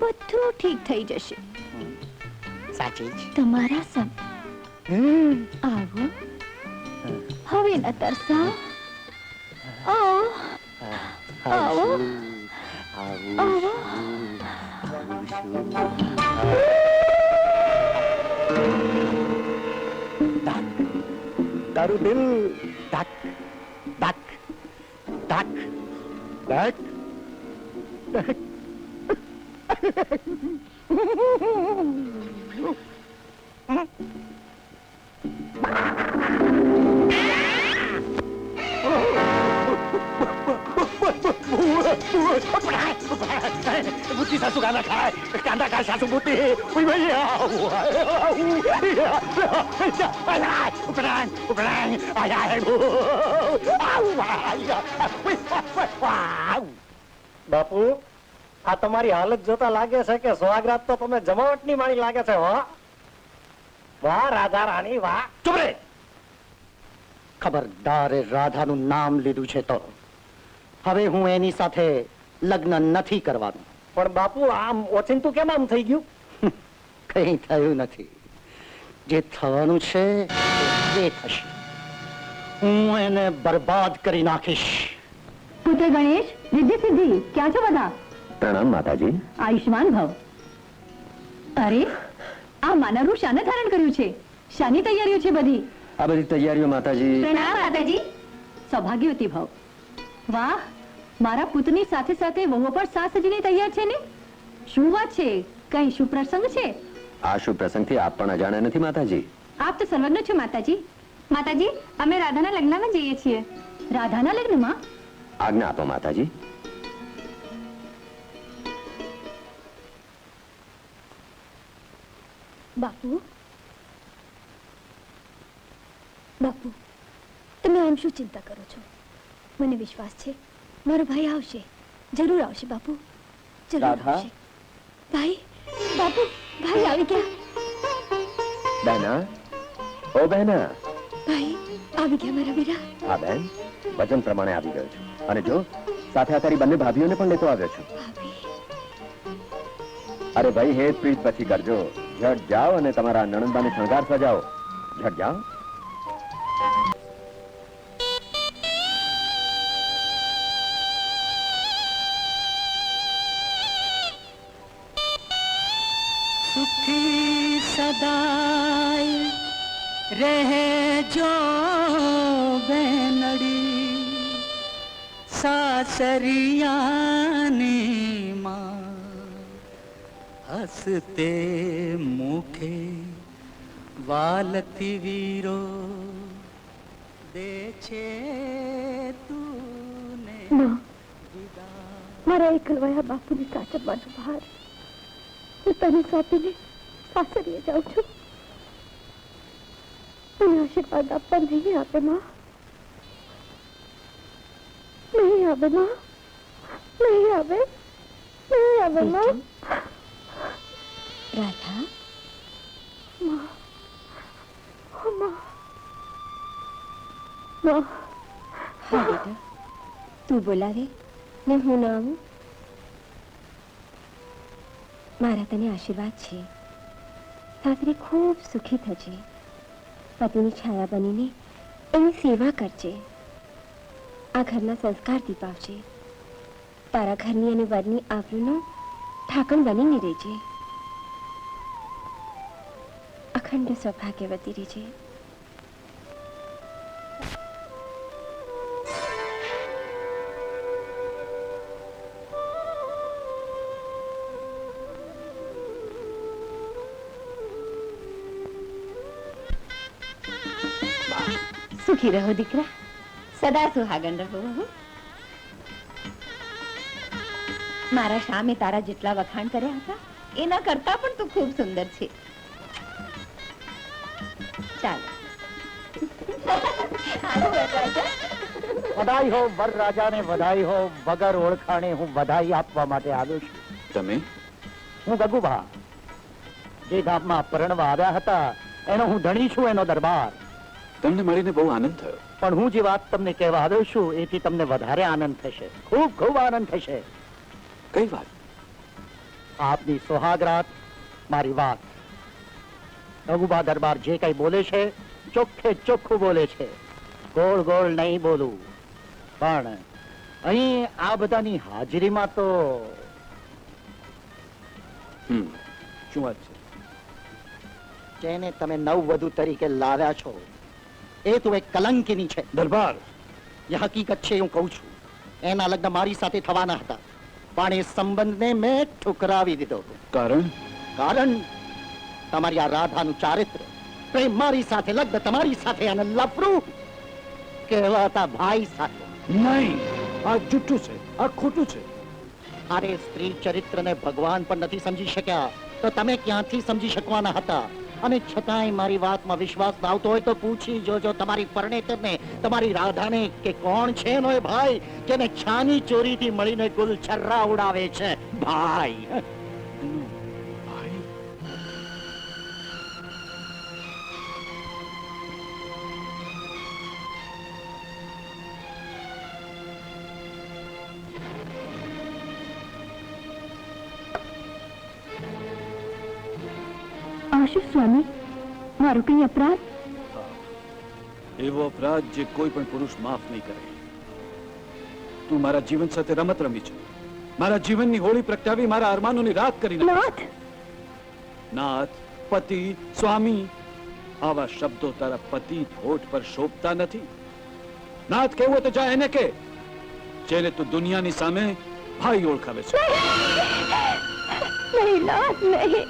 બધું ઠીક થઈ જશે. સાચી જ. તમારા સમ આવો. હવે ન તરસાઓ. આવો આવો. તારું દિલ ધક ધક ધક ધક ધક. बुद्धि सासू गाना खाए कांदा का सासू बुद्धि भैया उपरांग उपरांग आया है बापू आ तुम्हारी हालत जोता लागे છે કે સ્વાગત તો તમે જમાવટની માણી લાગે છે હો. વાહ રાધા રાણી વાહ. ચૂપ રે. ખબરદાર રાધાનું નામ લીધું છે તો હવે હું એની સાથે લગ્ન નથી કરવાનું. પણ બાપુ આમ ઓચિંતું કેમ આમ થઈ ગયું? કઈ થયું નથી. જે થવાનું છે એ થશે. હું એને બરબાદ કરી નાખીશ. પુત્ર ગણેશ, રિદ્ધિ સિદ્ધિ, ક્યાં છો બધા? પ્રણામ માતાજી. આયુષ્માન ભવ. અરે આ માનવનું શાને ધારણ કર્યું છે? શાની તૈયારીઓ છે બધી? આ બધી તૈયારીઓ માતાજી. પ્રણામ માતાજી. સૌભાગ્યવતી ભવ. વાહ, મારા પુત્રની સાથે સાથે વહુ પણ સાસ સજીને તૈયાર છે ને? શું વાત છે? કઈ શુભ પ્રસંગ છે? આ શુભ પ્રસંગથી આપ પણ અજાણ્યા નથી માતાજી. આપ તો સર્વજ્ઞ છો માતાજી. માતાજી, અમે રાધાના લગ્નમાં જઈએ છીએ. રાધાના લગ્નમાં? આજ્ઞા આપો માતાજી. બાપુ બાપુ, તમે આમ શું ચિંતા કરો છો? મને વિશ્વાસ છે મારો ભાઈ આવશે, જરૂર આવશે બાપુ, જરૂર આવશે. ભાઈ, બાપુ, ભાઈ આવી ગયા. બહેના, ઓ બહેના. ભાઈ આવી ગયા મારા વીરા. હા બેન, વચન પ્રમાણે આવી ગયો છું. અને જો સાથે આ તારી બંને ભાભીઓને પણ લેતો આવ્યો છું. અરે ભાઈ, હેત પ્રીત પછી કરજો. ઝટ જાઓ અને તમારા નણંદાને શણગાર સજાવો. ઝટ જાઓ. सुखी सदाई रहजो बेनड़ी सासरियानी मां हसते मुखे वालती वीरो दे छे तूने મારા એકલવાયા બાપુની સાચવવાનો ભાર હું તને સોંપીને સાસરીએ જાઉં છું. મને આશીર્વાદ આપવા નહીં આપે માં, નહીં આવે માં, નહીં આવે, નહીં આવે માં. રાધા, માં, ઓ માં, માં. હા બેટા, તું બોલાવે ને હું ના આવું? મારા તને આશીર્વાદ છે. સાસરે ખૂબ સુખી થજે. પતિની છાયા બનીને એની સેવા કરજે. આ ઘરના સંસ્કાર દીપાવજે. તારા ઘરની અને વરની આબરૂનો ઠાકણ બનીને રહેજે. અખંડ સૌભાગ્યવતી રહેજે. સુખી રહો દીકરા, સદા સુહાગણ રહો. મારા શામે તારા જેટલા વખાણ કર્યા હતા એના કરતા પણ તું ખૂબ સુંદર છે. ચાલો. વધાઈ હો વરરાજાને, વધાઈ હો. વગર ઓળખાણે હું વધાઈ આપવા માટે આવ્યો છું. તમે? હું ગગુભા, જે ગામમાં પરણવા આવ્યા હતા એનો હું ધણી છું, એનો દરબાર. તમને મળીને બહુ આનંદ થયો. પણ હું જે વાત તમને કહેવા આવ્યો છું એથી તમને વધારે આનંદ થશે, ખૂબ ખૂબ આનંદ થશે. કઈ વાત? આપની સોહાગરાત, મારી વાત. ગગુભા દરબાર જે કઈ બોલે છે ચોખ્ખે ચોખ્ખું બોલે છે, ગોળ ગોળ નહીં બોલું. પણ અહીં આ બધાની હાજરીમાં તો શું વાત છે? જેને તમે નવવધુ તરીકે લાવ્યા છો એ તો એક કલંકિની છે. દરબાર, એ હકીકત છે, હું કહું છું. એના લગ્ન મારી સાથે થવાના હતા, પણ એ સંબંધને મેં ઠુકરાવી દીધો. કારણ? કારણ તમારી આ રાધાનું ચારિત્ર, પ્રેમ મારી સાથે, લગ્ન તમારી સાથે, અને લફરું કહેવાતા ભાઈ સાથે. નહીં, આ જુઠ્ઠું છે, આ ખોટું છે. અરે સ્ત્રી ચરિત્રને ભગવાન પણ નથી સમજી શક્યા તો તમે ક્યાંથી સમજી શકવાના હતા? અને છતાંય મારી વાતમાં વિશ્વાસ ના આવતો હોય તો પૂછી જોજો તમારી પરણેતરને, તમારી રાધાને, કે કોણ છે એનો એ ભાઈ જેને છાની ચોરીથી મળીને ગુલ છર્રા ઉડાવે છે. ભાઈ આશુ સ્વામી, મારો કઈ અપરાધ? એવો અપરાધ જે કોઈ પણ પુરુષ માફ નહીં કરે. તું મારા જીવન સાથે રમત રમી છે, મારા જીવનની હોળી પ્રગટાવી મારા અરમાનોની રાત કરી નાખી. નાથ, પતિ, સ્વામી, આવા શબ્દો તારા પતિ હોઠ પર શોભતા નથી. નાથ કહેવું તો જા એને કે જેને તું દુનિયાની સામે ભાઈ ઓળખાવે છે. નહીં નાથ, નહીં,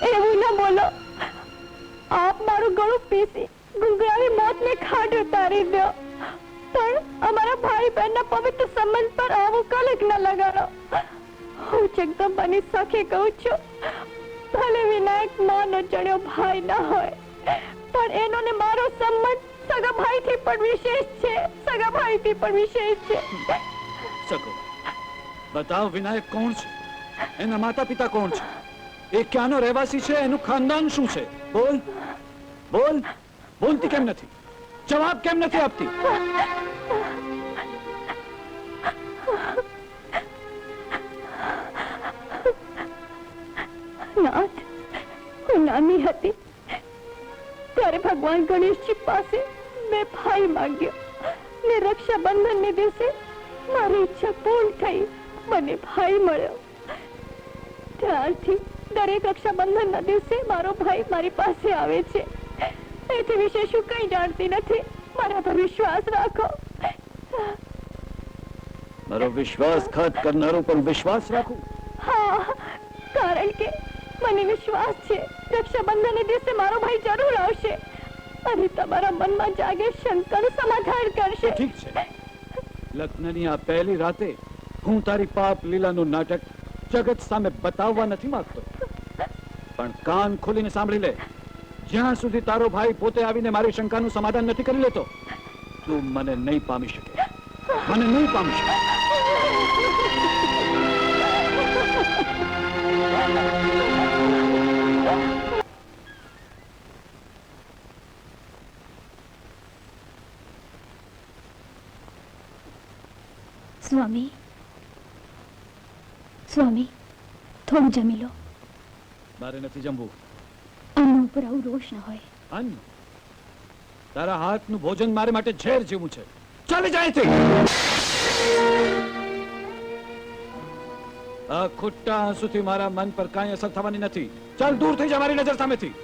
એવું ન બોલો. આપ મારું ગળું પીસી ગુંગળાવી મોતને ખાટ ઉતારી દો, પણ અમારા ભાઈ બહેનના પવિત્ર સંબંધ પર આવું કલંક ન લગાડો. હું જગદંબાની સખી કહું છું, ભલે વિનાયક માનો જણ્યો ભાઈ ન હોય, પણ એનો ને મારો સંબંધ સગા ભાઈથી પણ વિશેષ છે, સગા ભાઈથી પણ વિશેષ છે. સગો, બતાવ વિનાયક કોણ છે, એના માતા પિતા કોણ છે, એ ક્યાંનો રહેવાસી છે, એનું ખાનદાન શું છે? બોલ, બોલ. બોલતી કેમ નથી? જવાબ કેમ નથી આપતી? નાથ, હું નાની હતી ત્યારે ભગવાન ગણેશજી પાસે મેં ભાઈ માંગ્યો ને રક્ષાબંધનને દિવસે મારી ઈચ્છા પૂર્ણ થઈ, મને ભાઈ મળ્યો. ત્યારથી દરેક રક્ષાબંધનના દિવસે મારો ભાઈ મારી પાસે આવે છે. એથી વિશે શું કઈ જાણતી નથી, મારા પર વિશ્વાસ રાખો. મારો વિશ્વાસઘાત કરનારો પણ વિશ્વાસ રાખું? હા, કારણ કે મને વિશ્વાસ છે રક્ષાબંધનને દિવસે મારો ભાઈ જરૂર આવશે અને તમારા મનમાં જાગે શંકાનું સમાધાન કરશે. ઠીક છે, લગ્નની આ પહેલી રાતે હું તારી પાપ લીલાનું નાટક જગત સામે બતાવવા નથી માંગતો, પણ કાન ખોલીને સાંભળી લે. જ્યાં સુધી તારો ભાઈ પોતે આવીને મારી શંકાનું સમાધાન નથી કરી લેતો, તું મને નહીં પામી શકે, મને નહીં પામી શકે. સ્વામી, સ્વામી, થોડું જમી લો. મારે નથી જમવું. અન્ન ઉપર આવું રોષ ન હોય. અન્ન? તારા હાથનું ભોજન મારે માટે ઝેર જેવું છે. ચાલી જાય તે. આ ખોટા આંસુથી મારા મન પર કાંઈ અસર થવાની નથી. ચાલ, દૂર થઈ જા મારી નજર સામેથી.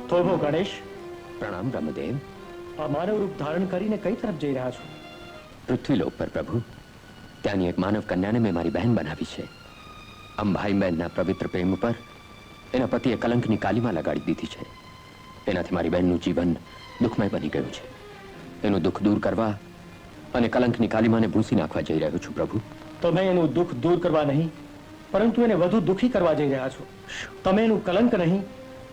થોભો ગણેશ. પ્રણામ રામદેવ. આ માનવ રૂપ ધારણ કરીને કઈ તરફ જઈ રહ્યા છો? પૃથ્વીલોક પર પ્રભુ. ત્યાંની એક માનવ કન્યાને મેં મારી બહેન બનાવી છે. અંભાઈ બહેનના પવિત્ર પ્રેમ ઉપર એના પતિએ કલંકની કાલીમાં લગાડી દીધી છે. એનાથી મારી બહેનનું જીવન દુઃખમય બની ગયું છે. એનું દુઃખ દૂર કરવા અને કલંકની કાલીમાને ભૂંસી નાખવા જઈ રહ્યો છું પ્રભુ. તમે એનું દુઃખ દૂર કરવા નહીં, પરંતુ એને વધુ દુઃખી કરવા જઈ રહ્યા છો. તમે એનું કલંક નહીં,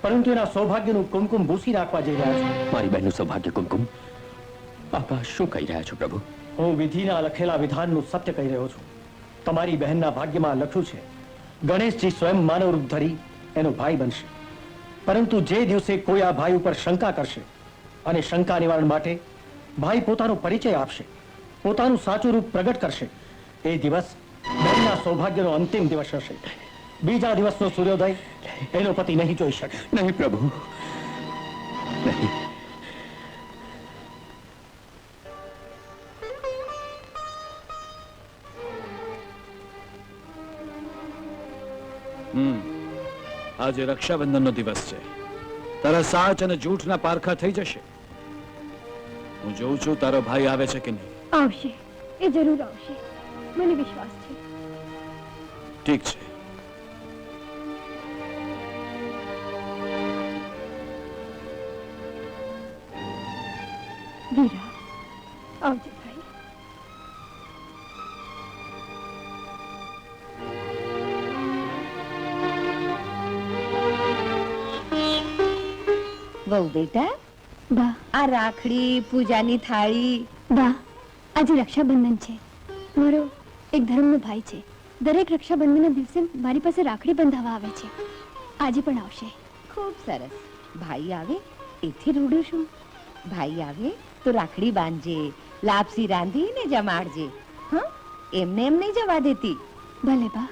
પરંતુ એના સૌભાગ્યનું કુમકુમ ભૂસી નાખવા જઈ રહ્યા છો. મારી બહેનનું સૌભાગ્ય કુમકુમ? આપા શું કહી રહ્યા છો પ્રભુ? હું વિધિના લખેલા વિધાનનું સત્ય કહી રહ્યો છું. તમારી બહેનના ભાગ્યમાં લખ્યું છે ગણેશજી સ્વયં માનવ રૂપ ધરી એનો ભાઈ બનશે. પરંતુ જે દિવસે કોઈ આ ભાઈ ઉપર શંકા કરશે અને શંકા નિવારણ માટે ભાઈ પોતાનો પરિચય આપશે, પોતાનું સાચું રૂપ પ્રગટ કરશે, એ દિવસ બહેનના સૌભાગ્યનો અંતિમ દિવસ હશે. બીજા દિવસનો સૂર્યોદય એનો પતિ નહીં જોઈ શકે. નહીં પ્રભુ, નહીં. આજે રક્ષાબંધનનો દિવસ છે. તારા સાચ અને જૂઠના પારખા થઈ જશે. હું જોઉં છું તારો ભાઈ આવે છે કે નહીં. આવશે, એ જરૂર આવશે, મને વિશ્વાસ છે. ઠીક છે. વીરા, આવજે ભાઈ. વહુ બેટા, બા, આ રાખડી, પૂજાની થાળી. બા, આજે રક્ષાબંધન છે. મારો એક ધર્મનો ભાઈ છે. દરેક રક્ષાબંધનના દિવસે મારી પાસે રાખડી બંધાવવા આવે છે. આજે પણ આવશે. ખૂબ સરસ. ભાઈ આવે એથી રૂડું છું. ભાઈ આવે તો રાખડી બાંધજે, લાપસી રાંધીને જમાડજે. હા, એમને એમ નહીં જવા દેતી. ભલે બા.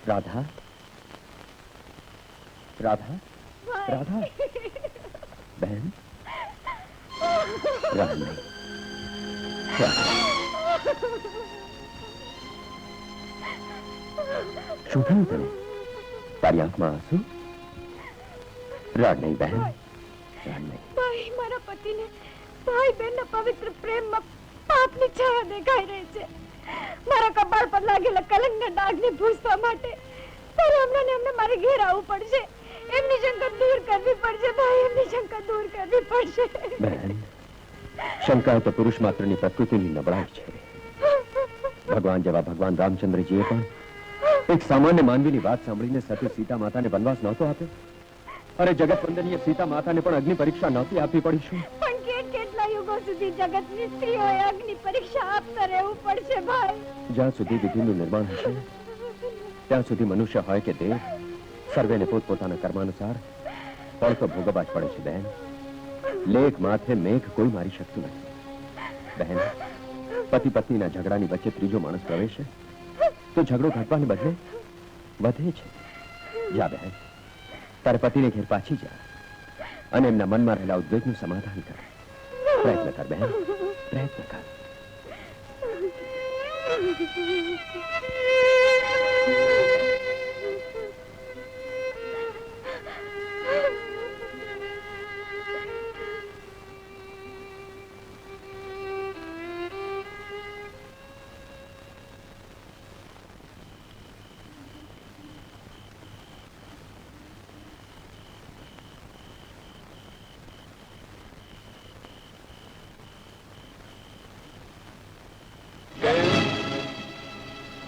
राधा, राधा, राधा, बहन, राधा नहीं, શું થયું તને? તારી આંખમાં આંસુ? રાડ નહીં બહેન, રાડ નહીં. ભાઈ, મારા પતિને ભાઈ બહેનના પવિત્ર પ્રેમમાં પાપની છાયા દેખાઈ રહી છે. મારા કપાળ પર લાગેલા કલંકના ડાઘને ભૂંસવા માટે તારે હમણાં મારે ઘેર આવવું પડશે. એમની શંકા દૂર કરવી પડશે ભાઈ, એમની શંકા દૂર કરવી પડશે. બહેન, શંકા તો પુરુષ માત્રની પ્રકૃતિની નબળાઈ છે. ભગવાન જેવા ભગવાન રામચંદ્રજીએ પણ એક સામાન્ય માનવીની વાત સાંભળીને સતી સીતા માતાને વનવાસ નહોતો આપ્યો. અરે જગત વંદનીય સીતા માતાને પણ અગ્નિ પરીક્ષા નહોતી આપવી પડી. શું પણ કેટલા યુગો સુધી જગતની સ્ત્રીઓએ અગ્નિ પરીક્ષા આપતા રહેવું પડશે ભાઈ? જ્યાં સુધી વિધિનું નિર્માણ હશે ત્યાં સુધી મનુષ્ય હોય કે દેવ, સર્વેને પોતપોતાના કર્માનુસાર ફળ તો ભોગવવા જ પડે છે. બહેન, લેખ માથે મેઘ કોઈ મારી શકતું નથી. બહેન, પતિ પત્નીના ઝઘડાની વચ્ચે ત્રીજો માણસ પ્રવેશે તો ઝઘડો ઘટવાને બદલે વધે છે. જા બહેન, તારે પતિને ઘેર પાછી જા અને એમના મનમાં રહેલા ઉદ્વેગનું સમાધાન કર. પ્રયત્ન કર બહેન, પ્રયત્ન કર.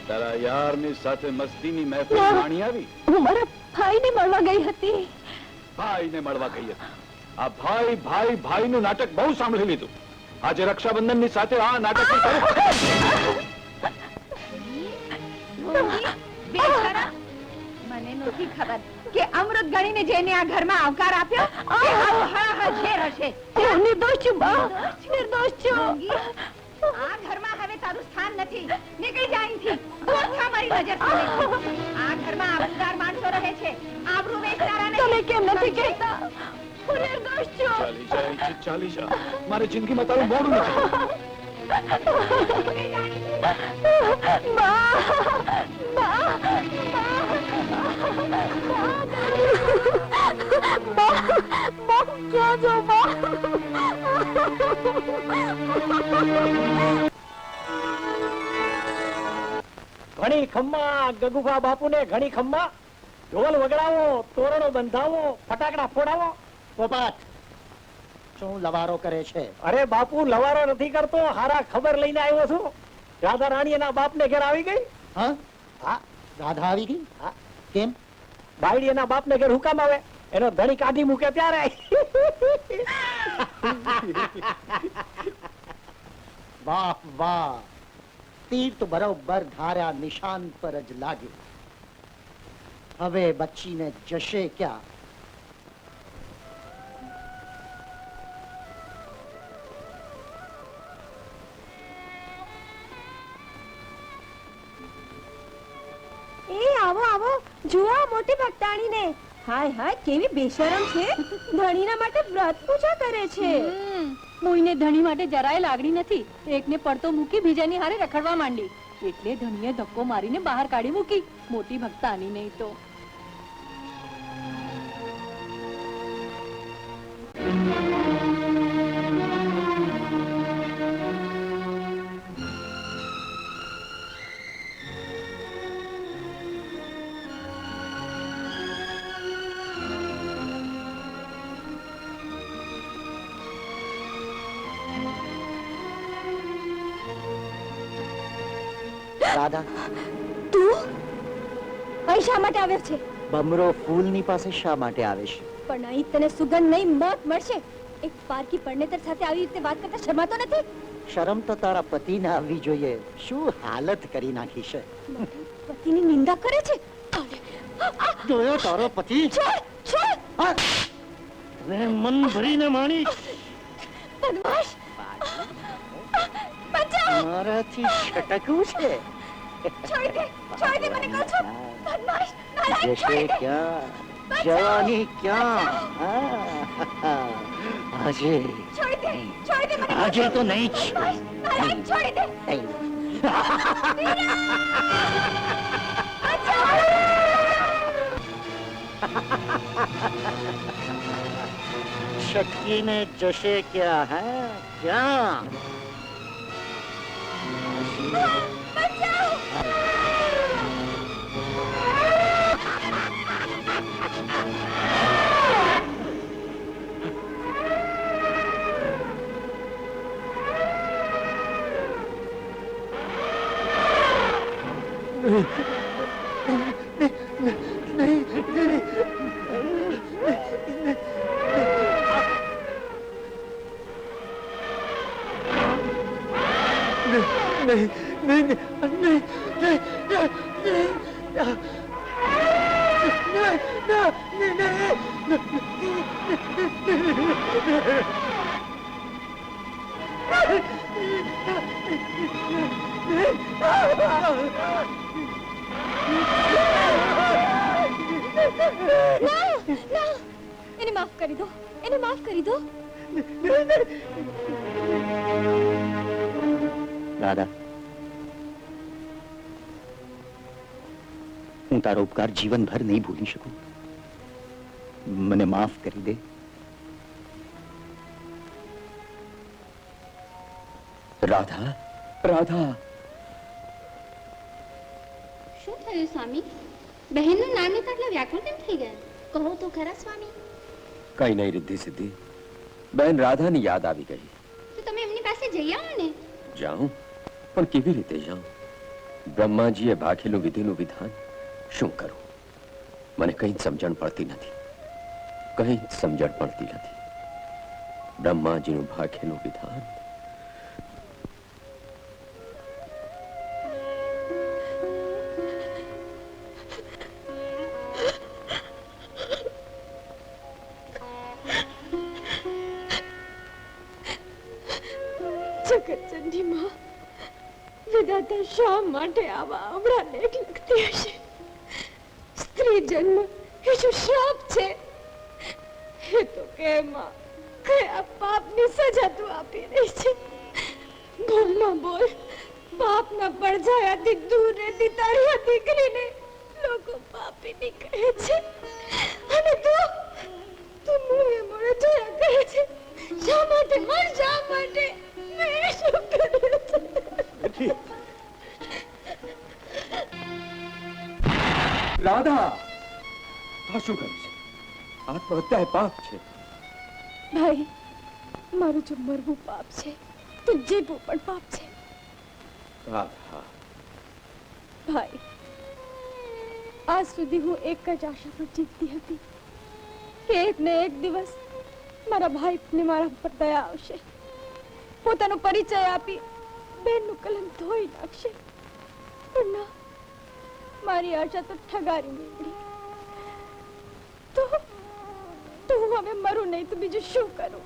તારા યારની સાથે મસ્તીની મહેફિલ માણી આવી? હું મારા ભાઈને મળવા ગઈ હતી. ભાઈને મળવા ગઈ હતી? આ ભાઈ ભાઈ ભાઈનું નાટક બહુ સાંભળી લીધું. આજે રક્ષાબંધનની સાથે આ નાટક મને નથી ખબર કે અમૃત ગણીને જેને આ ઘરમાં આવકાર આપ્યો તે આવો હા ઝેર હશે. નિર્દોષ છું બા, નિર્દોષ છું. આ ઘરમાં હવે તારું સ્થાન નથી. નીકળી જા અહીંથી. દૂર થા મારી નજર સામે. આ ઘરમાં આબરૂદાર માણસો રહે છે, આબરૂ વેચનારા નહીં. તમે કેમ નથી કહેતા? હું નિર્દોષ છું. ચાલી જા, ચાલી જા. મારી જિંદગીમાં તારું મોડું નથી. ઘણી ખમ્મા ગગુભા બાપુને, ઘણી ખમ્મા. ઢોલ વગડાવો, તોરણો બંધાવો, ફટાકડા ફોડાવો. પોપટ, શું લવારો કરે છે? અરે બાપુ, લવારો નથી કરતો, હારા ખબર લઈને આવ્યો છું. રાધા રાણી એના બાપને ઘેર આવી ગઈ. હા હા, રાધા આવી ગઈ? હા. કેમ? બાયડી એના બાપને ઘેર હુકામ આવે, એનો ધણી કાઢી મૂકે ત્યારે. વાહ વાહ, તીર તો બરોબર ધાર્યા નિશાન પર જ લાગ્યું. હવે બચીને જશે ક્યાં? એ આવો આવો, જુઓ મોટી ભક્તાણીને. હાય હાય, કેવી બેશરમ છે. ધણીના માટે વ્રત પૂજા કરે છે. મોઈને ધણી માટે જરાય લાગણી નથી. એકને પડતો મૂકી બીજાની હારે રખડવા માંડી, એટલે ધણીએ ધક્કો મારીને બહાર કાઢી મૂકી. મોટી ભક્તાની નહીં તો. રાધા, તું અહીં શા માટે આવ્યો છે? બમરો ફૂલની પાસે શા માટે આવે છે? પણ અહીં તને સુગંધ નહીં મોત મળશે. એક પારકી પરણેતર સાથે આવી રીતે વાત કરતા શરમાતો નથી? શરમ તો તારા પતિને આવવી જોઈએ. શું હાલત કરી નાખી છે. પતિની નિંદા કરે છે. જોયો તારો પતિ? મન ભરીને માણી. બદમાશ, બચાવ! મારાથી છટકવું છે? છોડી દે, છોડી દે, મને કહું છું. બદમાશ, નાલાયક, જશે છોડી દે. ક્યાં? જવાની ક્યાં? આજે છોડી દે, છોડી દે, મને આજે તો નહીં જ. બદમાશ, નાલાયક, છોડી દે. શક્તિને જશે ક્યાં? હે ક્યાં? બચાવ! नहीं नहीं नहीं नहीं नहीं ના એને માફ કરી દો, એને માફ કરી દો. રાધા, હું તારો ઉપકાર જીવનભર નહીં ભૂલી શકું. મને માફ કરી દે. રાધા, રાધા. શું થયું સ્વામી? બહેનનું નામ લેતા આટલા વ્યાકુળ કેમ થઈ ગયા? કહો તો ખરા સ્વામી. કઈ નહીં રિદ્ધિ સિદ્ધિ, બહેન રાધાની યાદ આવી ગઈ. તો તમે એમની પાસે જઈ આવો ને. જાઉં, પણ કેવી રીતે જાઉં? બ્રહ્માજીએ ભાખેલું વિધિનું વિધાન શું કરું? મને કંઈ જ સમજણ પડતી નથી, કંઈ જ સમજણ પડતી નથી. બ્રહ્માજીનું ભાખેલું વિધાન. જગતચંડી માં, વિધાતા શા માટે આવા અવળા લેખ લખતી હશે? સ્ત્રી જન્મ એ શું શ્રાપ છે? એ તો કે માં, કયા પાપની સજા તું આપી રહી છે? બોલ માં બોલ. પાપના પડછાયાથી દૂર રહેતી તારી આ દીકરીને લોકો પાપીની કહે છે, અને તું મોએ મોડે જોયા કરે છે. શા માટે? મર શા માટે? મેં શું કર્યું છે? રાધા, આ શું કરે છે? આત્મહત્યા એ પાપ છે. ભાઈ, મારું જો મરવું પાપ છે તો જીવવું પણ પાપ છે. રાધા, ભાઈ, આજ સુધી હું એક જ આશા પર જીવતી હતી કે એક ને એક દિવસ મારા ભાઈને મારા પર દયા આવશે, પોતાનો પરિચય આપી બેનનું કલંક ધોઈ નાખશે. પણ ના, મારી આશા તો ઠગારી નીકળી. તો હું હવે મરું નહીં તો બીજું શું કરું?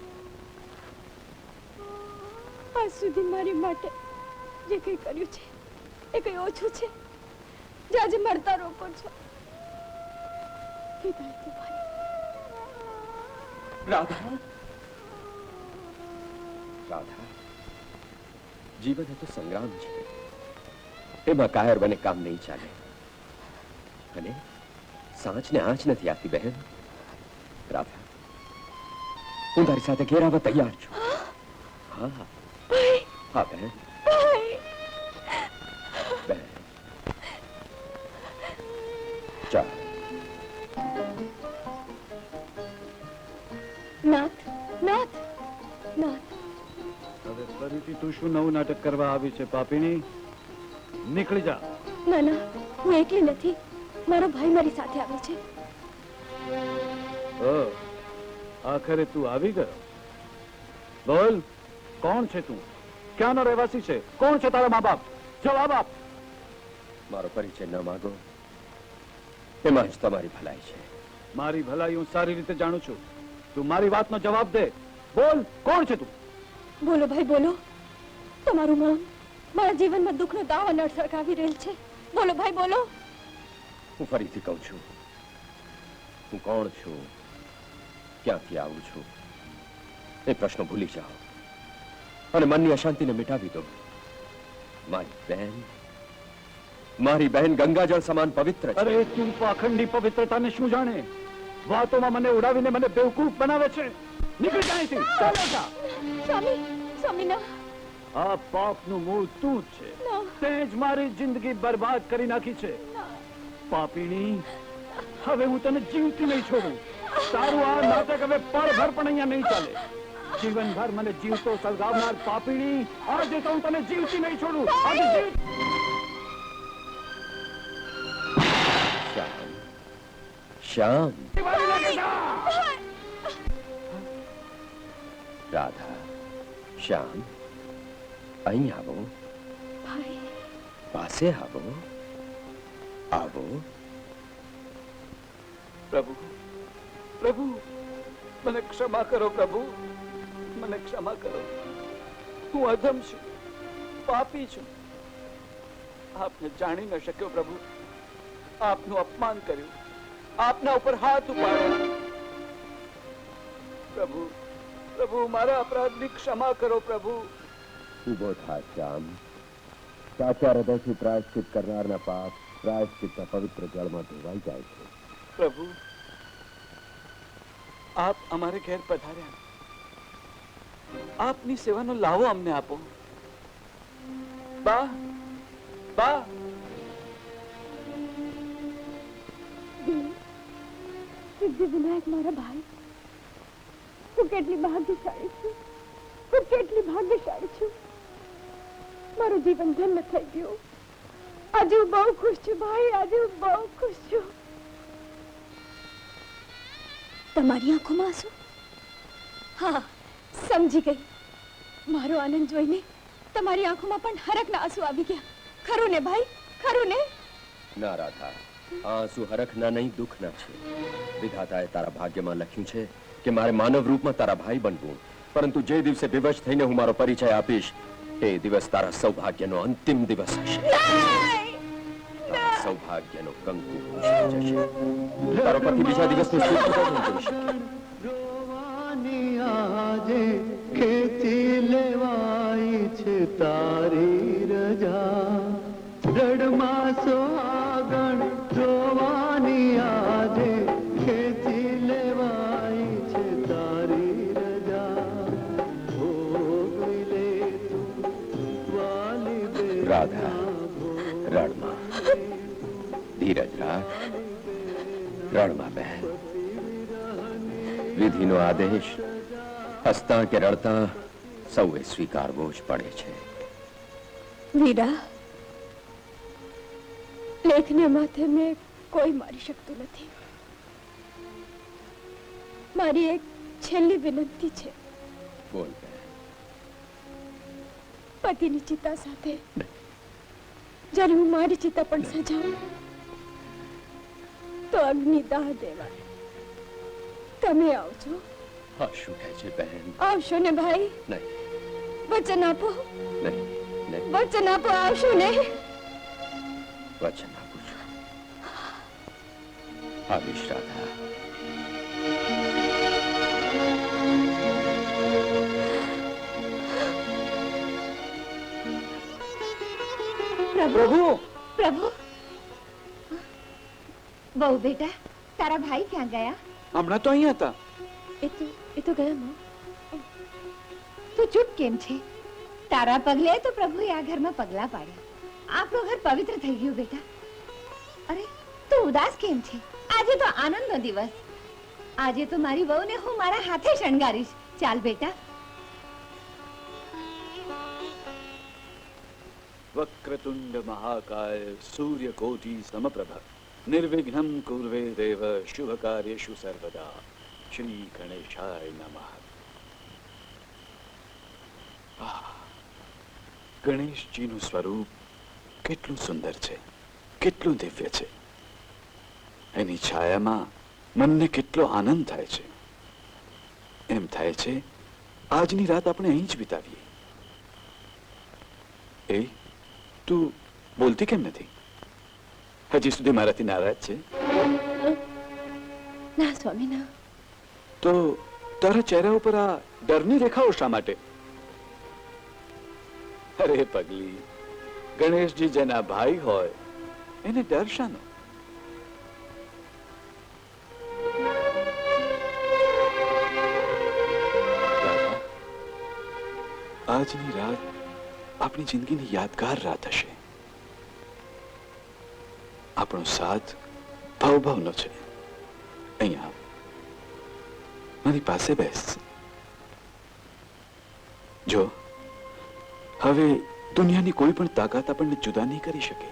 આજ સુધી મારી માટે જે કંઈ કર્યું છે એ કંઈ ઓછું છે જે આજે મરતા રોકો છો? વિદાય તો ભાઈ. રાધા, રાધા, જીવન એ તો સંગ્રામ છે. એમાં કાયર બને કામ નહીં ચાલે. અને સાંજને આંચ નથી આવતી બહેન. રાધા, હું તારી સાથે ઘેર આવવા તૈયાર છું. હા હા બહેન, બહેન ચાલ. નાથ, નાથ, નાથ. હવે ફરીથી તું શું નવું નાટક કરવા આવી છે પાપીણી? નીકળી જા. ના ના, હું એકલી નથી, મારો ભાઈ મારી સાથે આવે છે. આખરે તું આવી ગયો. બોલ, કોણ છે તું? ક્યાંનો રહેવાસી છે? કોણ છે તારા મા બાપ? જવાબ આપ. મારો પરિચય ન માંગો, એમાં જ તમારી ભલાઈ છે. મારી ભલાઈ હું સારી રીતે જાણું છું. તું મારી વાતનો જવાબ દે. બોલ, કોણ છે તું? બોલો ભાઈ, બોલો. તમારું નામ મારા જીવનમાં દુઃખનો દાવા નળ સરકાવી રહેલ છે. બોલો ભાઈ, બોલો. હું ફરીથી કહું છું, હું કોણ છું, ક્યાંથી આવું છું, એ પ્રશ્નો ભૂલી જાઓ અને મનની અશાંતિને મિટાવી દો. મારી બહેન ગંગાજળ સમાન પવિત્ર છે. અરે તું પાખંડી પવિત્રતાને શું જાણે? વાતોમાં મને ઉડાવીને મને બેવકૂફ બનાવે છે. નીકળી જાય છે. ચાલો જા. સ્વામી, સ્વામી ના. આ પાપનું મૂળ તું જ છે. તે જ મારી જિંદગી બરબાદ કરી નાખી છે. પાપીણી, હવે હું તને જીવતી નહીં છોડું. તારું આ નાટક હવે પળભર પણ અહીંયા નહીં ચાલે. જીવનભર મને જીવતો સળગાવનાર પાપીણી, આજે તો હું તને જીવતી નહીં છોડું. આજે જીવ. શ્યામ, રાધા, શ્યામ, અહીં આવો. ભાઈ પાસે આવો, આવો. પ્રભુ, પ્રભુ, મને ક્ષમા કરો પ્રભુ, મને ક્ષમા કરો. હું અધમ છું, પાપી છું. આપને જાણી ન શક્યો પ્રભુ. આપનું અપમાન કર્યું, આપના ઉપર હાથ ઉપાડ્યા. પ્રભુ, પ્રભુ, મારા અપરાધની ક્ષમા કરો પ્રભુ. ઉભો થા શ્યામ. સાચા હૃદયથી પ્રાયશ્ચિત કરનારના પાપ પ્રાયશ્ચિતના પવિત્ર જળમાં ધોવાઈ જાય છે. પ્રભુ, આપ અમારે ઘેર પધાર્યા. આપની સેવાનો લાવો અમને આપો. બા, બા. સિદ્ધિ વિનાયક મારા ભાઈ, હું કેટલી ભાગ્યશાળી છું, હું કેટલી ભાગ્યશાળી છું. મારું જીવન ધન્ય થઈ ગયું. આજે હું બહુ ખુશ છું ભાઈ, આજે હું બહુ ખુશ છું. તમારી આંખોમાં આંસુ? હા, સમજી ગઈ. મારો આનંદ જોઈને તમારી આંખોમાં પણ હરખના આંસુ આવી ગયા. ખરું ને ભાઈ, ખરું ને? ના રાધા, આંસુ હરખના નહીં, દુઃખના છે. વિધાતાએ તારા ભાગ્યમાં લખ્યું છે કે મારે માનવ રૂપમાં તારા ભાઈ બનવું. પરંતુ જે દિવસે વિવશ થઈને હું મારો પરિચય આપીશ, એ દિવસ તારા સૌભાગ્યનો અંતિમ દિવસ હશે. તારા સૌભાગ્યનો કંકુ પૂછી જશે. તારો પતિ બીજા દિવસનું સુખ જોઈ શકે. આજે ખેંચી લેવાઈ છે તારી રજા. રડમાં સોહાગણ જોવાની આજે ખેંચી લેવાઈ છે તારી રજા. ભોગવી લે તું વાલી બે રાધા, રણમાં ધીરજ રાખ. રણમાં બહેન, વિધિનો આદેશ હસતા કે રડતા સૌએ સ્વીકારવો જ પડે છે. વીરા, લેખને માથે મેં કોઈ મારી શકતું નથી. મારી એક છેલ્લી વિનંતી છે. બોલ બહેન. પતિની ચિતા સાથે જ્યારે હું મારી ચિતા પણ સજાવું તો અગ્નિદાહ દેવા તમે આવજો. હા, શું કહે છે બહેન? આવશો ને ભાઈ? નહીં, વચન આપો. નહીં, નહીં. વચન આપો, આવશો ને? વચન આપું છું. આવીશ રાધા. પ્રભુ, પ્રભુ. બહુ બેટા, તારા ભાઈ ક્યાં ગયા? હમણાં તો અહીંયા હતા. એ તો ગયા માં. તું ચૂપ કેમ છે? તારા પગલે તો પ્રભુએ આ ઘરમાં પગલા પાડ્યા. આપણું ઘર પવિત્ર થઈ ગયું બેટા. અરે તું ઉદાસ કેમ છે? આજે તો આનંદનો દિવસ. આજે તો મારી વહુને હું મારા હાથે શણગારીશ. ચાલ બેટા. વક્રતુંડ મહાકાય સૂર્યકોટિ સમપ્રભ નિર્વિઘ્નમ કુર્વે દેવ શુભ કાર્યેષુ સર્વદા. શ્રી ગણેશાય નમઃ. ગણેશજીનું સ્વરૂપ કેટલું સુંદર છે, કેટલું દિવ્ય છે. એની છાયામાં મનને કેટલો આનંદ થાય છે. એમ થાય છે આજની રાત આપણે અહીં જ વિતાવીએ. એ તું બોલતી કેમ નથી? હજી સુધી મારાથી નારાજ છે? ના સ્વામી, ના. તો તારા ચહેરા ઉપર આ ડરની રેખાઓ શા માટે? અરે પગલી, ગણેશજી જેના ભાઈ હોય એને ડર શાનો? દાદા, આજની રાત આપણી જિંદગીની યાદગાર રાત હશે. આપણો સાથ ભાવભાવનો છે. અહીંયા મારી પાસે બેસ. જો હવે દુનિયાની કોઈ પણ તાકાત આપણને જુદા નહીં કરી શકે.